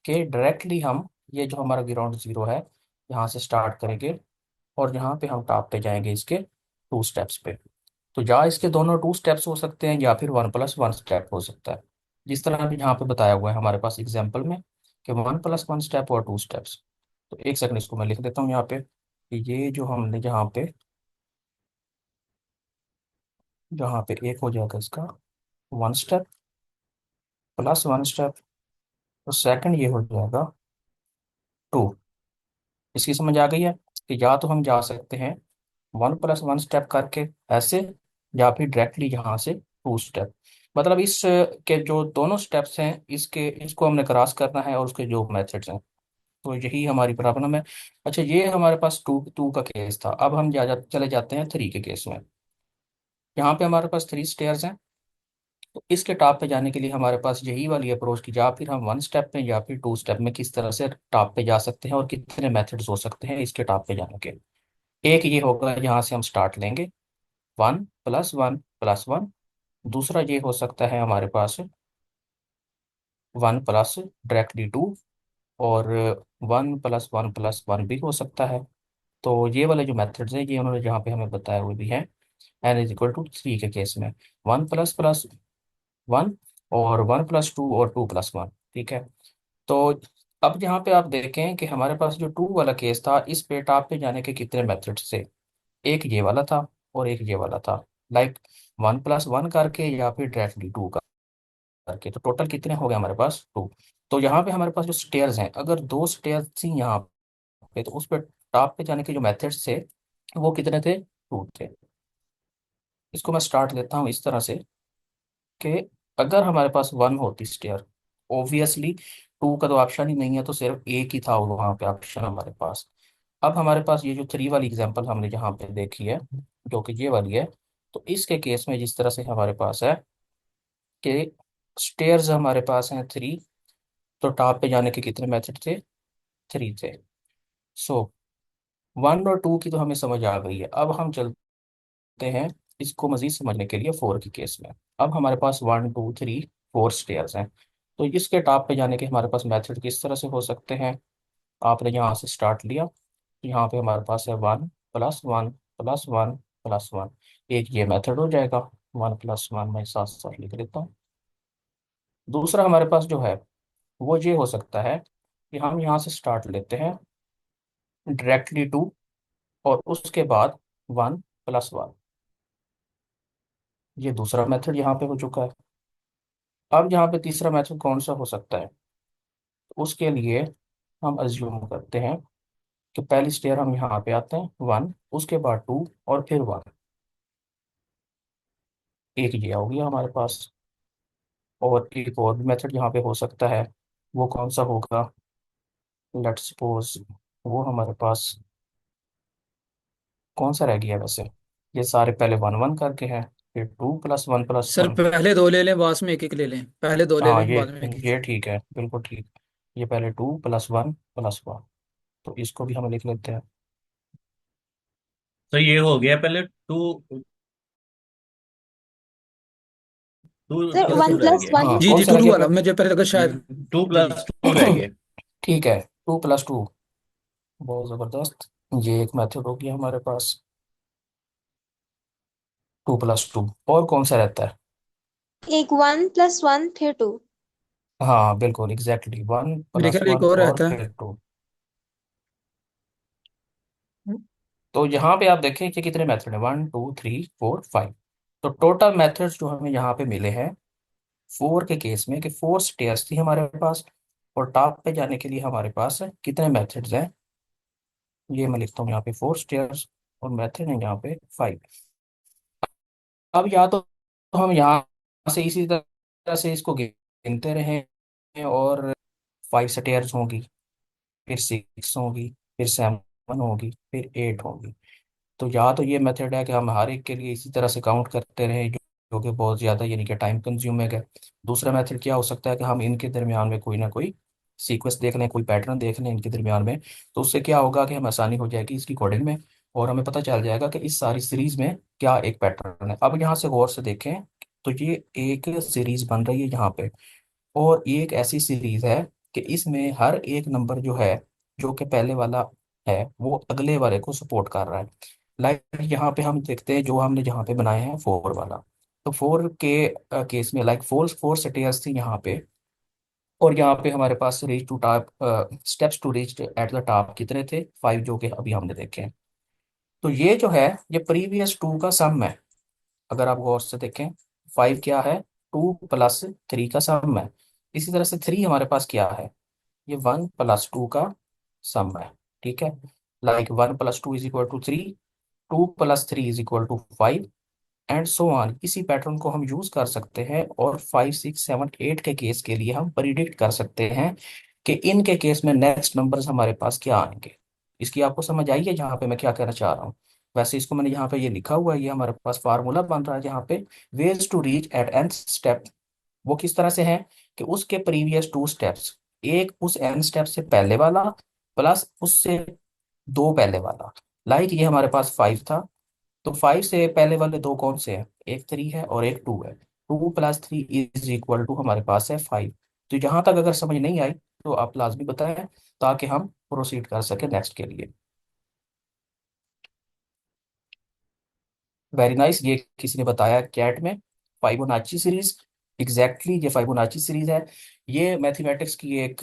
कि डायरेक्टली हम ये जो हमारा ग्राउंड जीरो है, यहाँ से स्टार्ट करेंगे और यहाँ पे हम टॉप पे जाएंगे इसके टू स्टेप्स पे। तो या इसके दोनों टू स्टेप्स हो सकते हैं, या फिर वन प्लस वन स्टेप हो सकता है, जिस तरह अभी यहाँ पे बताया हुआ है हमारे पास एग्जाम्पल में कि वन प्लस वन स्टेप और टू स्टेप्स। तो एक सेकंड, इसको मैं लिख देता हूँ यहाँ पे कि ये जो हमने यहाँ पे एक हो जाएगा इसका one step plus one step, और सेकंड ये हो जाएगा टू। इसकी समझ आ गई है कि या तो हम जा सकते हैं वन प्लस वन स्टेप करके ऐसे, या फिर डायरेक्टली यहाँ से टू स्टेप। मतलब इस के जो दोनों स्टेप्स हैं इसके, इसको हमने क्रॉस करना है, और उसके जो मेथड्स हैं, तो यही हमारी प्रॉब्लम है। अच्छा, ये हमारे पास टू टू का केस था। अब हम चले जाते हैं थ्री के केस में। यहाँ पे हमारे पास थ्री स्टेयर्स हैं, तो इसके टॉप पे जाने के लिए हमारे पास यही वाली अप्रोच की, या फिर हम वन स्टेप में या फिर टू स्टेप में किस तरह से टॉप पे जा सकते हैं, और कितने मेथड्स हो सकते हैं इसके टॉप पे जाने के। एक ये होगा, यहाँ से हम स्टार्ट लेंगे वन प्लस वन। दूसरा ये हो सकता है हमारे पास वन प्लस डायरेक्टली टू, और वन प्लस वन भी हो सकता है। तो ये वाले जो मेथड्स हैं ये उन्होंने यहाँ पे हमें बताए हुए भी हैं। N is equal to three के केस में वन प्लस प्लस वन, और वन प्लस टू, और टू प्लस वन। ठीक है। तो अब यहाँ पे आप देखें कि हमारे पास जो टू वाला केस था, इस पे टॉप पे जाने के कितने मेथड्स थे। एक ये वाला था और एक ये वाला था, लाइक वन प्लस वन करके या फिर डायरेक्टली टू करके। तो टोटल कितने हो गए हमारे पास टू। तो यहाँ पे हमारे पास जो स्टेयर्स हैं, अगर दो स्टेयर्स थी यहाँ पे, तो उस पर टॉप पे जाने के जो मेथड्स थे वो कितने थे, टू थे। इसको मैं स्टार्ट लेता हूँ इस तरह से कि अगर हमारे पास वन होती स्टेयर, ऑब्वियसली टू का तो ऑप्शन ही नहीं है, तो सिर्फ एक ही था वहाँ पे ऑप्शन हमारे पास। अब हमारे पास ये जो थ्री वाली एग्जांपल हमने यहाँ पे देखी है, जो कि ये वाली है, तो इसके केस में जिस तरह से हमारे पास है कि स्टेयर्स हमारे पास हैं थ्री, तो टॉप पे जाने के कितने मेथड थे, थ्री थे। सो वन और टू की तो हमें समझ आ गई है। अब हम चलते हैं इसको मजीद समझने के लिए फोर के केस में। अब हमारे पास one two three four stairs हैं, तो इसके टॉप पे जाने के हमारे पास मेथड किस तरह से हो सकते हैं। आपने यहाँ से स्टार्ट लिया, यहाँ पे हमारे पास है one plus one plus one plus one, एक ये मेथड हो जाएगा। वन प्लस वन मैं साथ साथ लिख लेता हूँ। दूसरा हमारे पास जो है वो ये हो सकता है कि हम यहाँ से स्टार्ट लेते हैं डायरेक्टली टू, और उसके बाद वन प्लस वन, ये दूसरा मेथड यहाँ पे हो चुका है। अब यहाँ पे तीसरा मेथड कौन सा हो सकता है, तो उसके लिए हम अज्यूम करते हैं कि पहली स्टेयर हम यहाँ पे आते हैं वन, उसके बाद टू, और फिर वन, एक ये हो गया हमारे पास। और एक और भी मेथड यहाँ पे हो सकता है, वो कौन सा होगा, लेट्स सपोज वो हमारे पास कौन सा रह गया वैसे? ये सारे पहले वन वन करके हैं, फिर to plus one plus sir one. पहले दो ले लें, बाद में एक एक ले लें, पहले दो ले हाँ, लें, बाद में एक एक। ये ठीक है, बिल्कुल ठीक। ये पहले to plus one plus one, तो इसको भी हम लिख लेते हैं। तो ये हो गया पहले two, two sir plus one two रह प्लस गया। वन हाँ, जी कौन जी, सा टू रह टू गया वाला मुझे पहले लगा शायद। टू जी जी। प्लस टू रह गया। ठीक है, टू प्लस टू, बहुत ज़बरदस्त। ये एक मेथड हो गया हमारे पास, टू प्लस टू। और कौन सा रहता है? एक वन प्लस वन फिर टू। हाँ बिल्कुल, एग्जैक्टली, वन मेरे प्लस ख्याल एक वन और और रहता है। फिर टू। तो यहाँ पे आप देखें कि कितने मेथड है, one two three four five. तो टोटल मेथड्स जो हमें यहाँ पे मिले हैं फोर के केस में, कि फोर स्टेयर्स थी हमारे पास, और टॉप पे जाने के लिए हमारे पास कितने मेथड्स हैं? ये मैं लिखता हूँ यहाँ पे फोर स्टेयर्स, और मेथड है यहाँ पे फाइव। अब या तो हम यहाँ से इसी तरह से इसको गिनते रहें, और फाइव स्टेयर्स होंगी, फिर सिक्स होगी, फिर सेवन होगी, फिर एट होगी। तो या तो ये मेथड है कि हम हर एक के लिए इसी तरह से काउंट करते रहें, जो कि बहुत ज़्यादा यानी कि टाइम कंज्यूमिंग है। दूसरा मेथड क्या हो सकता है कि हम इनके दरमियान में कोई ना कोई सीक्वेंस देख लें, कोई पैटर्न देख लें इनके दरमियान में। तो उससे क्या होगा कि हमें आसानी हो जाएगी इसकी कोडिंग में, और हमें पता चल जाएगा कि इस सारी सीरीज में क्या एक पैटर्न है। अब यहाँ से गौर से देखें, तो ये एक सीरीज बन रही है यहाँ पे, और ये एक ऐसी सीरीज है कि इसमें हर एक नंबर जो है, जो कि पहले वाला है, वो अगले वाले को सपोर्ट कर रहा है। लाइक यहाँ पे हम देखते हैं जो हमने जहाँ पे बनाए हैं फोर वाला, तो फोर के केस में लाइक फोर फोर स्टेयर्स थी यहाँ पे, और यहाँ पे हमारे पास reach to top, steps to reach at the top कितने थे? फाइव, जो कि अभी हमने देखे हैं। तो ये जो है, ये प्रीवियस टू का सम है। अगर आप गौर से देखें, फाइव क्या है? टू प्लस थ्री का सम है। इसी तरह से थ्री हमारे पास क्या है? ये वन प्लस टू का सम है। ठीक है, like one plus two is equal to three, two plus three is equal to five, and so on. इसी पैटर्न को हम यूज कर सकते हैं, और फाइव सिक्स सेवन एट के केस के लिए हम प्रिडिक्ट कर सकते हैं कि इनके केस में नेक्स्ट नंबर्स हमारे पास क्या आएंगे। इसकी आपको समझ आई है जहाँ पे मैं क्या कहना चाह रहा हूँ? वैसे इसको मैंने यहाँ पे ये लिखा हुआ है, ये हमारे पास फार्मूला बन रहा है जहाँ पे ways to reach at n step, वो किस तरह से है कि उसके प्रीवियस टू स्टेप्स, एक उस एन स्टेप से पहले वाला प्लस उससे दो पहले वाला। लाइक ये हमारे पास फाइव था, तो फाइव से पहले वाले दो कौन से हैं? एक थ्री है और एक टू है। Two plus three is equal to हमारे पास है फाइव। तो यहाँ तक अगर समझ नहीं आई तो आप लाजमी बताएं, ताकि हम प्रोसीड कर सके नेक्स्ट के लिए। वेरी नाइस, ये किसी ने बताया चैट में, फाइबोनाची सीरीज। एग्जैक्टली ये फाइबोनाची सीरीज है। ये मैथमेटिक्स की एक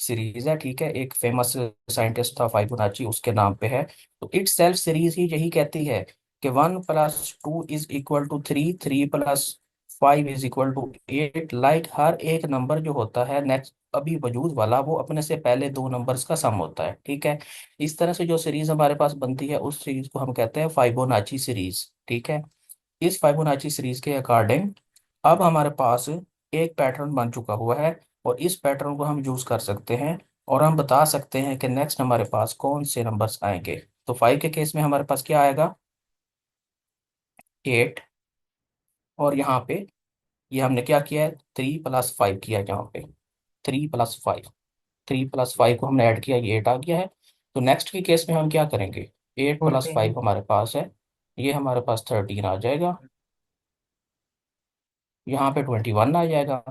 सीरीज है, ठीक है, एक फेमस साइंटिस्ट था फाइबोनाची, उसके नाम पे है। तो इट सेल्फ सीरीज ही यही कहती है कि one plus two is equal to three, three plus five is equal to eight. Like हर एक नंबर जो होता है नेक्स्ट अभी वजूद वाला, वो अपने से पहले दो नंबर्स का सम होता है। ठीक है, इस तरह से जो सीरीज हमारे पास बनती है, उस सीरीज को हम कहते हैं फाइबोनाची सीरीज। ठीक है, इस फाइबोनाची सीरीज के अकॉर्डिंग अब हमारे पास एक पैटर्न बन चुका हुआ है, और इस पैटर्न को हम यूज कर सकते हैं, और हम बता सकते हैं कि नेक्स्ट हमारे पास कौन से नंबर्स आएंगे। तो फाइव के केस में हमारे पास क्या आएगा? एट, और यहाँ पे ये हमने क्या किया है? थ्री प्लस फाइव किया है यहाँ पे, three plus five, three plus five को हमने ऐड किया, ये एट आ गया है। तो नेक्स्ट के केस में हम क्या करेंगे? Eight plus fourteen. फाइव हमारे पास है, ये हमारे पास थर्टीन आ जाएगा, यहाँ पे ट्वेंटी वन आ जाएगा,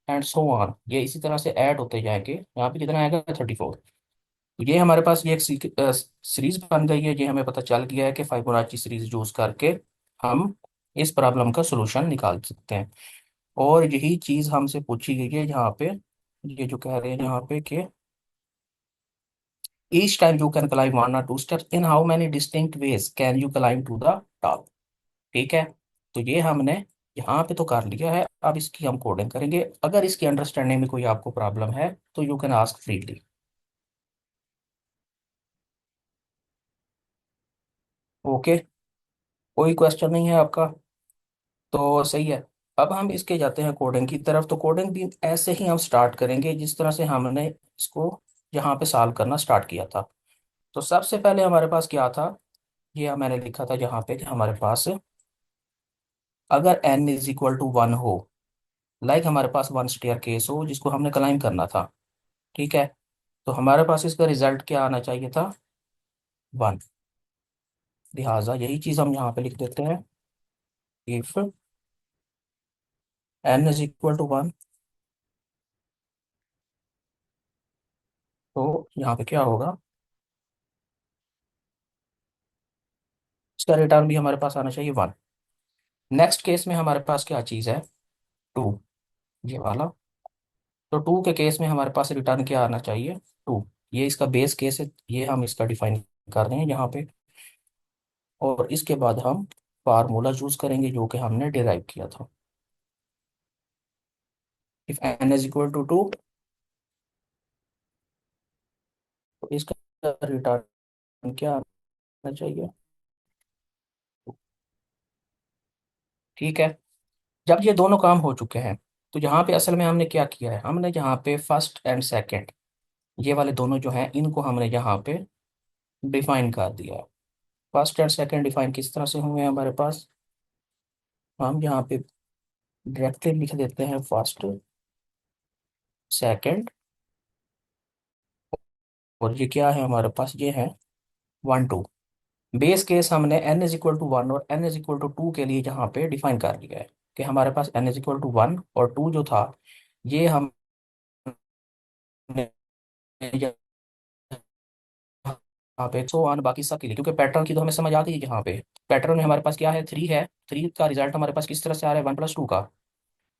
एंड सो ऑन। ये इसी तरह से ऐड होते जाएंगे, यहाँ पे कितना आएगा? Thirty four. तो ये हमारे पास ये एक सीरीज बन गई है। ये हमें पता चल गया है कि फाइबोनाची सीरीज यूज करके हम इस प्रॉब्लम का सोल्यूशन निकाल सकते हैं। और यही चीज हमसे पूछी गई है यहाँ पे, ये जो कह रहे हैं यहाँ पे कि each time you can climb one और two steps, in how many distinct ways can you climb to the top. ठीक है, तो ये हमने यहाँ पे तो कर लिया है, अब इसकी हम कोडिंग करेंगे। अगर इसकी अंडरस्टैंडिंग में कोई आपको प्रॉब्लम है तो you can ask freely. Okay, कोई क्वेश्चन नहीं है आपका? तो सही है। अब हम इसके जाते हैं कोडिंग की तरफ। तो कोडिंग भी ऐसे ही हम स्टार्ट करेंगे जिस तरह से हमने इसको यहाँ पे सॉल्व करना स्टार्ट किया था। तो सबसे पहले हमारे पास क्या था, ये मैंने लिखा था यहाँ पे कि हमारे पास अगर n इज इक्वल टू 1 हो, लाइक हमारे पास वन स्टेयर केस हो जिसको हमने क्लाइंब करना था, ठीक है, तो हमारे पास इसका रिजल्ट क्या आना चाहिए था, 1। लिहाजा यही चीज हम यहाँ पे लिख देते हैं, if n is equal to 1, तो यहाँ पे क्या होगा, इसका रिटर्न भी हमारे पास आना चाहिए 1। नेक्स्ट केस में हमारे पास क्या चीज़ है, 2, ये वाला। तो 2 के केस में हमारे पास रिटर्न क्या आना चाहिए, 2। ये इसका बेस केस है, ये हम इसका डिफाइन कर रहे हैं यहाँ पे। और इसके बाद हम फार्मूला यूज करेंगे जो कि हमने डिराइव किया था, if n is equal to 2, तो इसका रिटर्न क्या आना चाहिए, ठीक है। जब ये दोनों काम हो चुके हैं, तो यहाँ पे असल में हमने क्या किया है, हमने यहाँ पे फर्स्ट एंड सेकंड, ये वाले दोनों जो हैं इनको हमने यहाँ पे डिफाइन कर दिया है। फर्स्ट एंड सेकंड डिफाइन किस तरह से हुए हैं हमारे पास, हम यहाँ पे डायरेक्टली लिख देते हैं फर्स्ट सेकंड, और ये क्या है हमारे पास, ये है 1 2। बेस केस हमने n इज इक्वल टू 1 और n इज इक्वल टू 2 के लिए यहाँ पे डिफाइन कर लिया है कि हमारे पास n इज इक्वल टू 1 और 2 जो था, ये हमने यहाँ पे सो ऑन बाकी सब के लिए, क्योंकि पैटर्न की तो हमें समझ आती है। यहाँ पे पैटर्न में हमारे पास क्या है, 3 है, 3 का रिजल्ट हमारे पास किस तरह से आ रहा है, 1+2 का,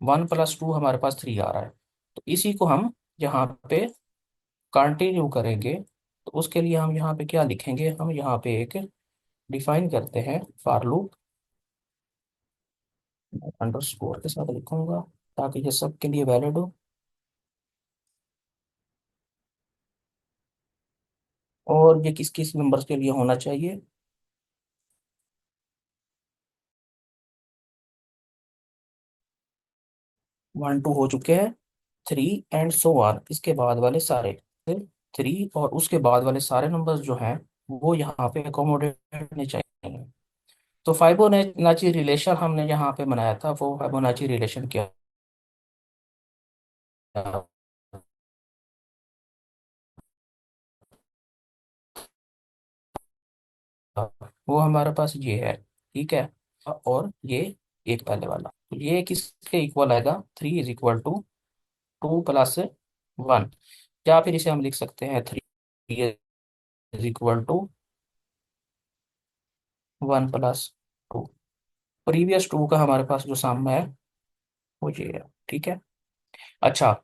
1+2 हमारे पास 3 आ रहा है। तो इसी को हम यहाँ पे कंटिन्यू करेंगे, तो उसके लिए हम यहाँ पे क्या लिखेंगे, हम यहाँ पे एक डिफाइन करते हैं फॉर लूप, अंडरस्कोर के साथ लिखूंगा ताकि ये सबके लिए वैलिड हो। और ये किस किस नंबर के लिए होना चाहिए, 1 2 हो चुके हैं, 3 एंड सो ऑन, इसके बाद वाले सारे 3 और उसके बाद वाले सारे नंबर्स जो हैं वो यहाँ पे अकोमोडेट होने चाहिए। तो फाइबोनाची रिलेशन हमने यहाँ पे बनाया था, वो फाइबोनाची रिलेशन क्या था? वो हमारे पास ये है, ठीक है। और ये एक पहले वाला, तो ये किसके इक्वल आएगा, 3 इज इक्वल टू 2+1, या फिर इसे हम लिख सकते हैं 3 इज इक्वल टू 1+2। प्रीवियस 2 का हमारे पास जो सम है वो ये है, ठीक है। अच्छा,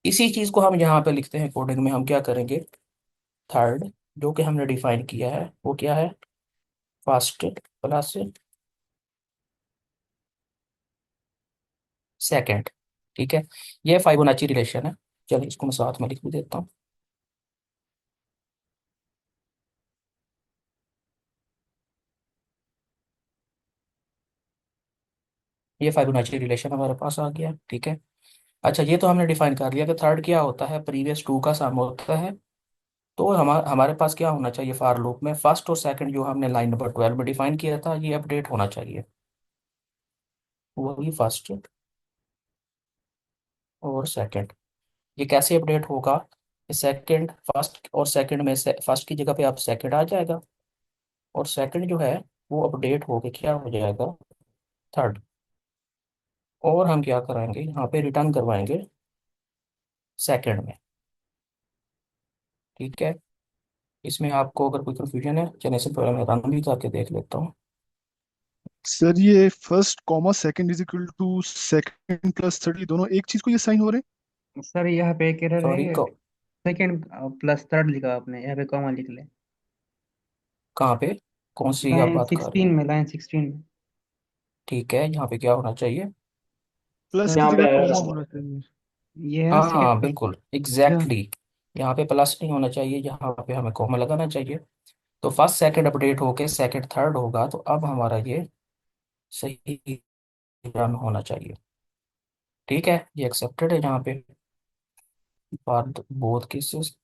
इसी चीज को हम यहाँ पे लिखते हैं कोडिंग में, हम क्या करेंगे, थर्ड जो कि हमने डिफाइन किया है वो क्या है, फर्स्ट प्लस सेकंड, ठीक है। ये फाइबोनाची रिलेशन है, चलिए इसको मैं साथ में लिख भी देता हूँ। ये फाइबोनाची रिलेशन हमारे पास आ गया, ठीक है। अच्छा, ये तो हमने डिफाइन कर लिया कि थर्ड क्या होता है, प्रीवियस 2 का सम होता है। तो हमारे पास क्या होना चाहिए फॉर लूप में, फर्स्ट और सेकंड जो हमने लाइन नंबर 12 में डिफाइन किया था ये अपडेट होना चाहिए, वही फर्स्ट और सेकंड। ये कैसे अपडेट होगा, सेकंड फर्स्ट और सेकंड में से फर्स्ट की जगह पे आप सेकंड आ जाएगा, और सेकंड जो है वो अपडेट होके क्या हो जाएगा, थर्ड। और हम क्या कराएंगे, यहाँ पे रिटर्न करवाएंगे सेकंड में, ठीक है। इसमें आपको अगर कोई कंफ्यूजन है, चलिए इससे पहले मैं रन भी करके देख लेता हूँ। सर ये first comma second is equal to second plus third, ये दोनों एक चीज को ये साइन हो रहे सर यहाँ पे एक एरर सॉरी, है, सेकंड प्लस थर्ड लिखा आपने, यहाँ पे कॉमा लिख ले। कहाँ पे, कौन सी आप लाइन बात कर रहे 16 हैं, में, लाइन 16 में। ठीक है, यहाँ पे क्या होना चाहिए, प्लस की यहाँ पे जगह error कॉमा आ होना गया। चाहिए। ये है ना हाँ सेकंड हाँ प्लस। बिल्कुल अच्छा। एग्जैक्टली यहाँ पे प्लस नहीं होना चाहिए, यहाँ पे हमें कॉमा लगाना चाहिए। तो फर्स्ट सेकंड अपडेट होके सेकंड थर्ड होगा, तो अब हमारा ये सही रन होना चाहिए, ठीक है। ये एक्सेप्टेड है यहाँ पे फॉर बोथ केसेस।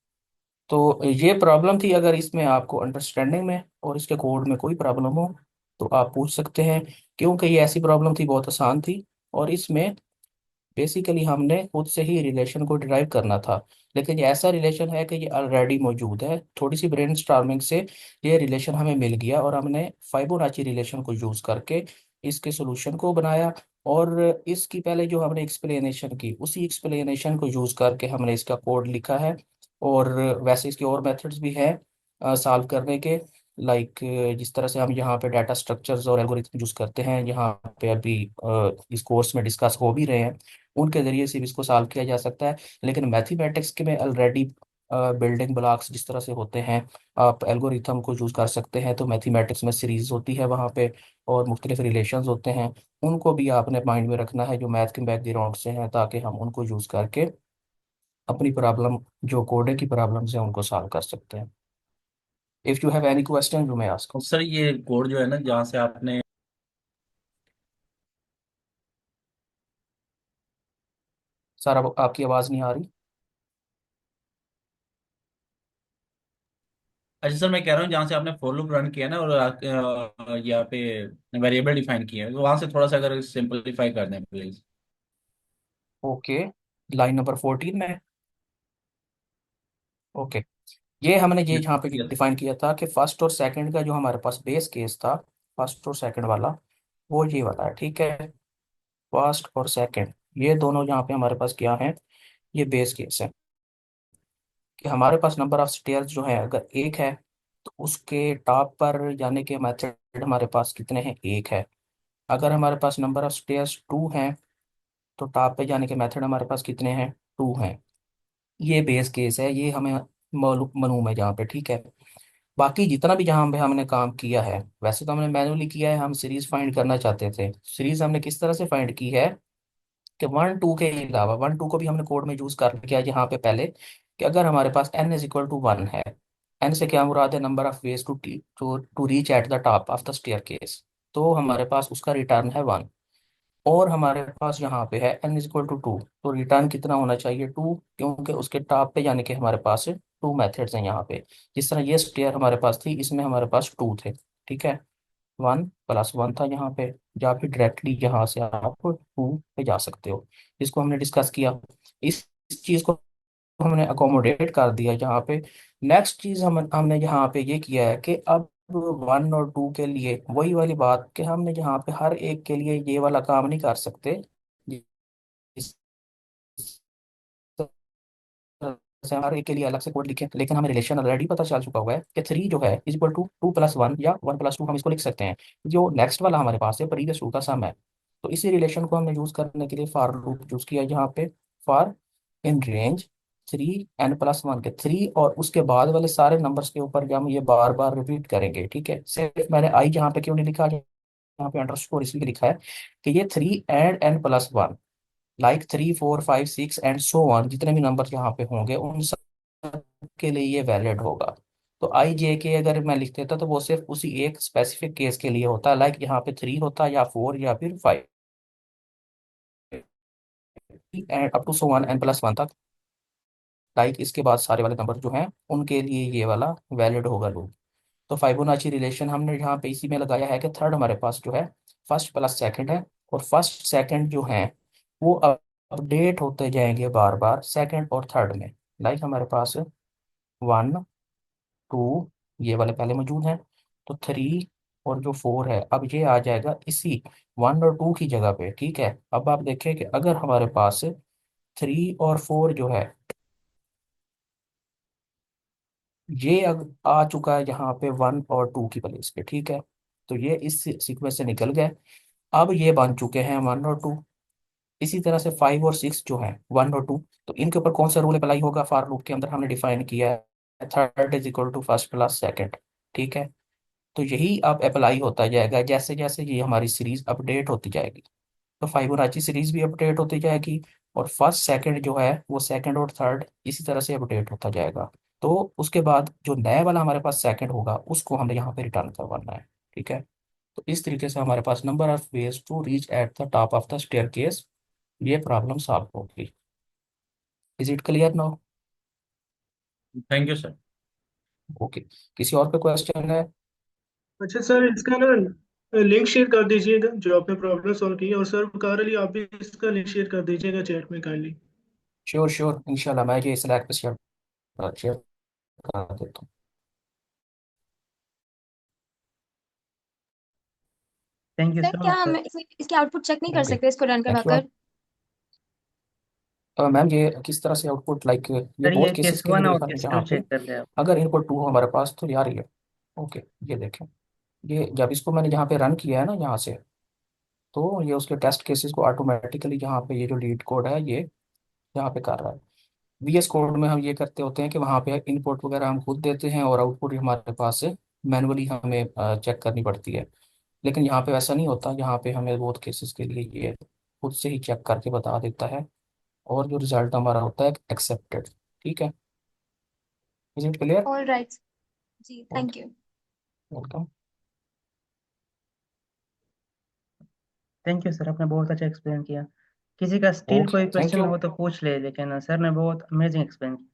तो ये प्रॉब्लम थी। अगर इसमें आपको अंडरस्टैंडिंग में और इसके कोड में कोई प्रॉब्लम हो तो आप पूछ सकते हैं, क्योंकि ये ऐसी प्रॉब्लम थी, बहुत आसान थी। और इसमें बेसिकली हमने खुद से ही रिलेशन को डिराइव करना था, लेकिन ये ऐसा रिलेशन है कि ये ऑलरेडी मौजूद है। थोड़ी सी ब्रेन स्टॉर्मिंग से ये रिलेशन हमें मिल गया और हमने फाइबोनाची रिलेशन को यूज करके इसके सॉल्यूशन को बनाया। और इसकी पहले जो हमने एक्सप्लेनेशन की, उसी एक्सप्लेनेशन को यूज करके हमने इसका कोड लिखा है। और वैसे इसके और मेथड्स भी हैं सॉल्व करने के। लाइक जिस तरह से हम यहाँ पे डाटा स्ट्रक्चर्स और एल्गोरिथम यूज करते हैं, यहाँ पे अभी इस कोर्स में डिस्कस हो भी रहे हैं, उनके जरिए से भी इसको सॉल्व किया जा सकता है। लेकिन मैथमेटिक्स के में ऑलरेडी बिल्डिंग ब्लॉक्स जिस तरह से होते हैं, आप एल्गोरिथम को यूज कर सकते हैं। तो मैथमेटिक्स में सीरीज होती है वहाँ पे, और मुख्तलिफ रिलेशंस होते हैं, उनको भी आपने माइंड में रखना है जो मैथ के बैकग्राउंड से हैं, ताकि हम उनको यूज करके अपनी प्रॉब्लम, जो कोडे की प्रॉब्लम्स हैं, उनको सॉल्व कर सकते हैं। If you have any question you may ask. Sir ये कोड जो है ना, जहाँ से आपने सर अब आपकी आवाज़ नहीं आ रही। अच्छा सर, मैं कह रहा हूँ जहाँ से आपने फॉर लूप रन किया ना और यहाँ पे वेरिएबल डिफाइन किया है, तो वहां से थोड़ा सा अगर सिंपलीफाई कर दें प्लीज। ओके, लाइन नंबर 14 में। ओके, ये हमने ये यहाँ पे यस। डिफाइन किया था कि फर्स्ट और सेकंड का जो हमारे पास बेस केस था, फर्स्ट और सेकंड वाला, वो ये वाला है। ठीक है, फर्स्ट और सेकंड ये दोनों यहाँ पे हमारे पास क्या है, ये बेस केस है। कि हमारे पास नंबर ऑफ स्टेयर्स जो है अगर एक है, तो उसके टॉप पर जाने के मेथड हमारे पास कितने हैं, एक है। अगर हमारे पास नंबर ऑफ स्टेयर्स टू हैं, तो टॉप पे जाने के मेथड हमारे पास कितने हैं, टू हैं। ये बेस केस है, ये हमें मालूम है जहाँ पे। ठीक है, बाकी जितना भी जहाँ पे हमने काम किया है, वैसे तो हमने मैनुअली किया है, हम सीरीज फाइंड करना चाहते थे। सीरीज हमने किस तरह से फाइंड की है कि वन टू के अलावा, वन टू को भी हमने कोड में यूज कर किया यहाँ पे पहले, कि अगर हमारे पास n is equal to one है, n से क्या मुराद है, number of ways to reach at the top of the staircase, तो हमारे पास उसका रिटर्न है वन। और हमारे पास यहाँ पे है n is equal to two, तो रिटर्न कितना होना चाहिए, टू, क्योंकि उसके टॉप पे जाने के हमारे पास टू मेथड्स हैं यहाँ पे। जिस तरह ये स्टेयर हमारे पास थी, इसमें हमारे पास टू थे। ठीक है, वन प्लस वन था यहाँ पे, या फिर डायरेक्टली यहाँ से आप टू पे जा सकते हो, इसको हमने डिस्कस किया। इस चीज़ को हमने अकोमोडेट कर दिया यहाँ पे। नेक्स्ट चीज़ हमने यहाँ पे ये किया है कि अब वन और टू के लिए वही वाली बात कि हमने यहाँ पे हर एक के लिए ये वाला काम नहीं कर सकते। इस तरह से हर एक के लिए अलग से कोड लिखें, लेकिन हमें रिलेशन ऑलरेडी पता चल चुका हुआ है कि थ्री जो है is equal to two plus one या वन प्लस टू, हम इसको लिख सकते हैं। जो नेक्स्ट वाला हमारे पास है प्रीवियस टू का सम है। तो इसी रिलेशन को हमने यूज करने के लिए फॉर लूप यूज किया यहाँ पे। For in range three n plus one के थ्री, और उसके बाद वाले सारे नंबर्स के ऊपर हम ये बार बार रिपीट करेंगे। ठीक है, सिर्फ मैंने आई यहाँ पे क्यों नहीं लिखा, यहाँ पे अंडरस्कोर इसलिए लिखा है कि ये three and n plus one, like three four five six and so on, जितने भी नंबर यहाँ पे होंगे उन सब के लिए ये वैलिड होगा। तो आई जे के अगर मैं लिख देता तो वो सिर्फ उसी एक स्पेसिफिक केस के लिए होता है, लाइक यहाँ पे थ्री होता या फोर या फिर five, and up to so on n plus one तक। लाइक इसके बाद सारे वाले नंबर जो हैं उनके लिए ये वाला वैलिड होगा लूप। तो फाइबोनाची रिलेशन हमने यहाँ पे इसी में लगाया है कि थर्ड हमारे पास जो है फर्स्ट प्लस सेकंड है, और फर्स्ट सेकंड जो है वो अपडेट होते जाएंगे बार बार सेकंड और थर्ड में। लाइक हमारे पास वन टू ये वाले पहले मौजूद हैं, तो थ्री और जो फोर है अब ये आ जाएगा इसी वन और टू की जगह पे। ठीक है, अब आप देखें कि अगर हमारे पास थ्री और फोर जो है ये अब आ चुका है यहाँ पे वन और टू की प्लेस पे। ठीक है, तो ये इस सीक्वेंस से निकल गए, अब ये बन चुके हैं वन और टू। इसी तरह से फाइव और सिक्स जो है वन और टू, तो इनके ऊपर कौन सा रूल अप्लाई होगा, फॉर लूप के अंदर हमने डिफाइन किया है third is equal to first plus second. ठीक है, तो यही अब अप्लाई होता जाएगा जैसे जैसे ये हमारी सीरीज अपडेट होती जाएगी। तो फाइबोनाची सीरीज भी अपडेट होती जाएगी, और फर्स्ट सेकंड जो है वो सेकंड और थर्ड इसी तरह से अपडेट होता जाएगा। तो उसके बाद जो नया वाला हमारे पास सेकंड होगा उसको हमने यहाँ पे रिटर्न करवाना है। ठीक है, तो इस तरीके से हमारे पास number of ways to reach at the top of the staircase, ये प्रॉब्लम सॉल्व होगी। Is it clear now? Thank you sir. Okay, किसी और पे क्वेश्चन है? अच्छा सर, इसका ना लिंक शेयर कर दीजिएगा जो आपने प्रॉब्लम सॉल्व की है, और सर कार अली आप भी इसका लिंक शेयर कर दीजिएगा चैट में काइंडली। श्योर श्योर, इंशाल्लाह मैं ये स्लैक पे शेयर शेयर कर देता हूँ। थैंक यू सर सो क्या मच हम सर। इसके आउटपुट चेक नहीं कर ओके, सकते इसको रन थैंक यू। करवाकर? मैम ये किस तरह से आउटपुट, लाइक ये सर ये बोथ केसेस केस के लिए वन मेरे और ख्याल में केस टू जहाँ पे चेक कर ले आप। अगर इनपुट 2 हो हमारे पास तो यार ये ओके, ये देखें, ये जब इसको मैंने यहाँ पे रन किया है ना यहाँ से, तो ये उसके टेस्ट केसेस को ऑटोमेटिकली यहाँ पे ये जो लीड कोड है ये यहाँ पे कर रहा है। VS कोड में हम ये करते होते हैं कि वहाँ पे इनपुट वगैरह हम खुद देते हैं और आउटपुट हमारे पास से मैनुअली हमें चेक करनी पड़ती है। लेकिन यहाँ पे वैसा नहीं होता, यहाँ पे हमें बहुत केसेस के लिए ये खुद से ही चेक करके बता देता है, और जो रिजल्ट हमारा होता है एक्सेप्टेड। ठीक है, is it clear? All right. जी thank okay, you. Welcome. Thank you sir, आपने बहुत अच्छा एक्सप्लेन किया। किसी का स्टिल ओके, कोई थैंक क्वेश्चन यू। हो तो पूछ ले, लेकिन सर ने बहुत अमेजिंग एक्सप्लेन किया।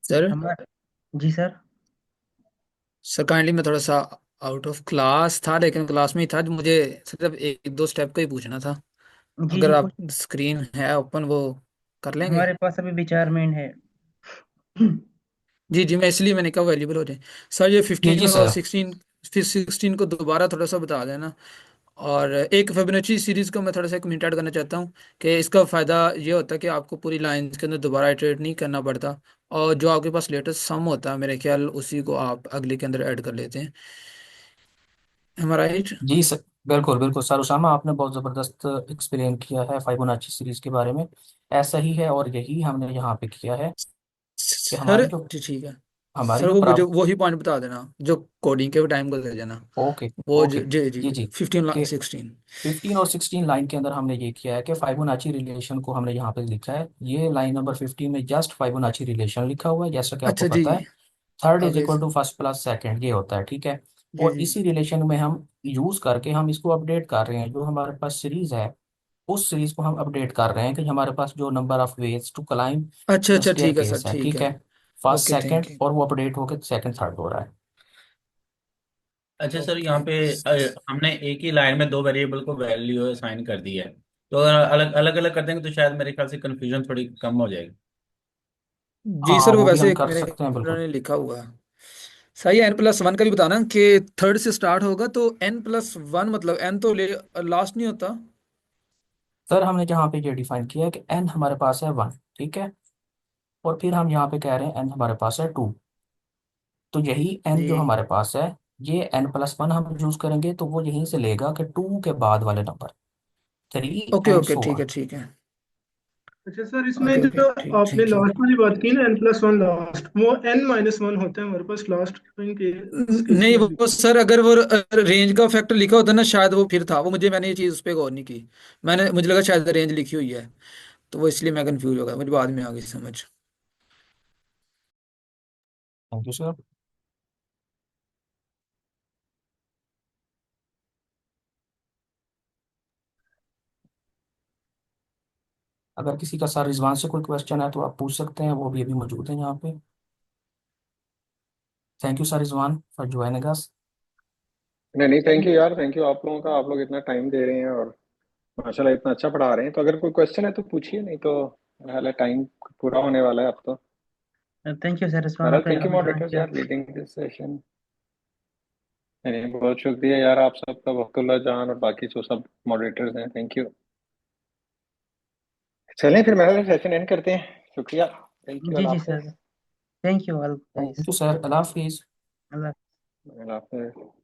सर हमारा जी सर। सर काइंडली मैं थोड़ा सा आउट ऑफ क्लास था, लेकिन क्लास में ही था, जो मुझे सिर्फ एक दो स्टेप का ही पूछना था। जी अगर जी आप पूछ। स्क्रीन है ओपन वो कर लेंगे? हमारे पास अभी विचार में है। जी जी, मैं इसलिए मैंने कहा अवेलेबल हो जाए। सर ये जी 15 जी और सर। 16, फिर 16 को दोबारा थोड़ा सा बता देना। और एक फिबोनाची सीरीज को मैं थोड़ा सा कमेंट ऐड करना चाहता हूँ कि इसका फ़ायदा ये होता है कि आपको पूरी लाइंस के अंदर दोबारा इटरेट नहीं करना पड़ता, और जो आपके पास लेटेस्ट सम होता है मेरे ख्याल उसी को आप अगले के अंदर ऐड कर लेते हैं। हमारा राइट? जी सर, बिल्कुल बिल्कुल सर, उसामा आपने बहुत ज़बरदस्त एक्सप्लेन किया है फाइबोनाची सीरीज के बारे में। ऐसा ही है और यही हमने यहाँ पे किया है कि सर हमारी जो जी ठीक है। हमारी सर जो वो मुझे प्रॉब वही पॉइंट बता देना जो कोडिंग के टाइम को दे देना। ओके वो ओके, जी जी, जी जी, 15 कि 16। 15 और 16 लाइन के अंदर हमने ये किया है कि फाइबोनाची रिलेशन को हमने यहाँ पे लिखा है। ये लाइन नंबर 15 में जस्ट फाइबोनाची रिलेशन लिखा हुआ है, जैसा कि आपको अच्छा जी पता जी। है third is okay. Equal to first plus second, ये होता है। ठीक है, जी और जी। इसी रिलेशन में हम यूज करके हम इसको अपडेट कर रहे हैं। जो हमारे पास सीरीज है उस सीरीज को हम अपडेट कर रहे हैं कि हमारे पास जो number of ways to climb अच्छा अच्छा स्टेयर ठीक है सर, केस है, ठीक ठीक है। है, first okay second, thank you. और वो अपडेट होकर सेकंड थर्ड हो रहा है। अच्छा सर, यहाँ ओके। पे हमने एक ही लाइन में दो वेरिएबल को वैल्यू असाइन कर दी है, तो अगर अलग अलग अलग कर देंगे तो शायद मेरे ख्याल से कंफ्यूजन थोड़ी कम हो जाएगी। जी हाँ सर, वो वो भी वैसे हम एक कर मेरे सकते हैं, बिल्कुल। ने लिखा हुआ है। सही है। n+1 का भी बताना कि थर्ड से स्टार्ट होगा, तो n+1 मतलब n तो ले लास्ट नहीं होता? सर हमने जहाँ पे ये डिफाइन किया है कि एन हमारे पास है 1, ठीक है, और फिर हम यहाँ पे कह रहे हैं एन हमारे पास है 2, तो यही एन जी। जो हमारे पास है ये n+1 हम यूज करेंगे, तो वो यहीं से लेगा कि 2 के बाद वाले number 3 okay and okay so ठीक है ऑन। ठीक है। अच्छा सर, इसमें ओके ओके जो ठीक, आपने थैंक यू। लास्ट वाली बात की ना, n+1 लास्ट, वो n-1 होता है हमारे पास लास्ट के इस केस नहीं में भी। वो सर, अगर वो रेंज का फैक्टर लिखा होता ना शायद वो फिर था, वो मैंने ये चीज़ उस पर गौर नहीं की। मुझे लगा शायद रेंज लिखी हुई है, तो वो इसलिए मैं कंफ्यूज हो गया, मुझे बाद में आ गई समझ। Thank you sir. अगर किसी का सर रिजवान से कोई क्वेश्चन है तो आप पूछ सकते हैं, वो भी अभी मौजूद है यहाँ पे। Thank you sir Rizwan for joining us. नहीं नहीं, थैंक यू यार, थैंक यू आप लोगों का, आप लोग इतना टाइम दे रहे हैं और माशाल्लाह इतना अच्छा पढ़ा रहे हैं। तो अगर कोई क्वेश्चन है तो पूछिए, नहीं तो हाल टाइम पूरा होने वाला है अब तो। थैंक यू सर रिजवान, बहरहाल आपने थैंक यू हमें ज्वाइन मॉडरेटर्स किया। यार, लीडिंग दिस सेशन। नहीं, बहुत शुक्रिया यार आप सबका, वक्तुल्ला जान और बाकी जो सब मॉडरेटर्स हैं, थैंक यू। चलें फिर मैं सेशन एंड करते हैं। शुक्रिया, थैंक यू, जी अल्लाह जी हाफिज़। Sir. Thank you all guys. Thank you sir, अल्लाह हाफिज। अल्लाह। अल्लाह हाफिज़।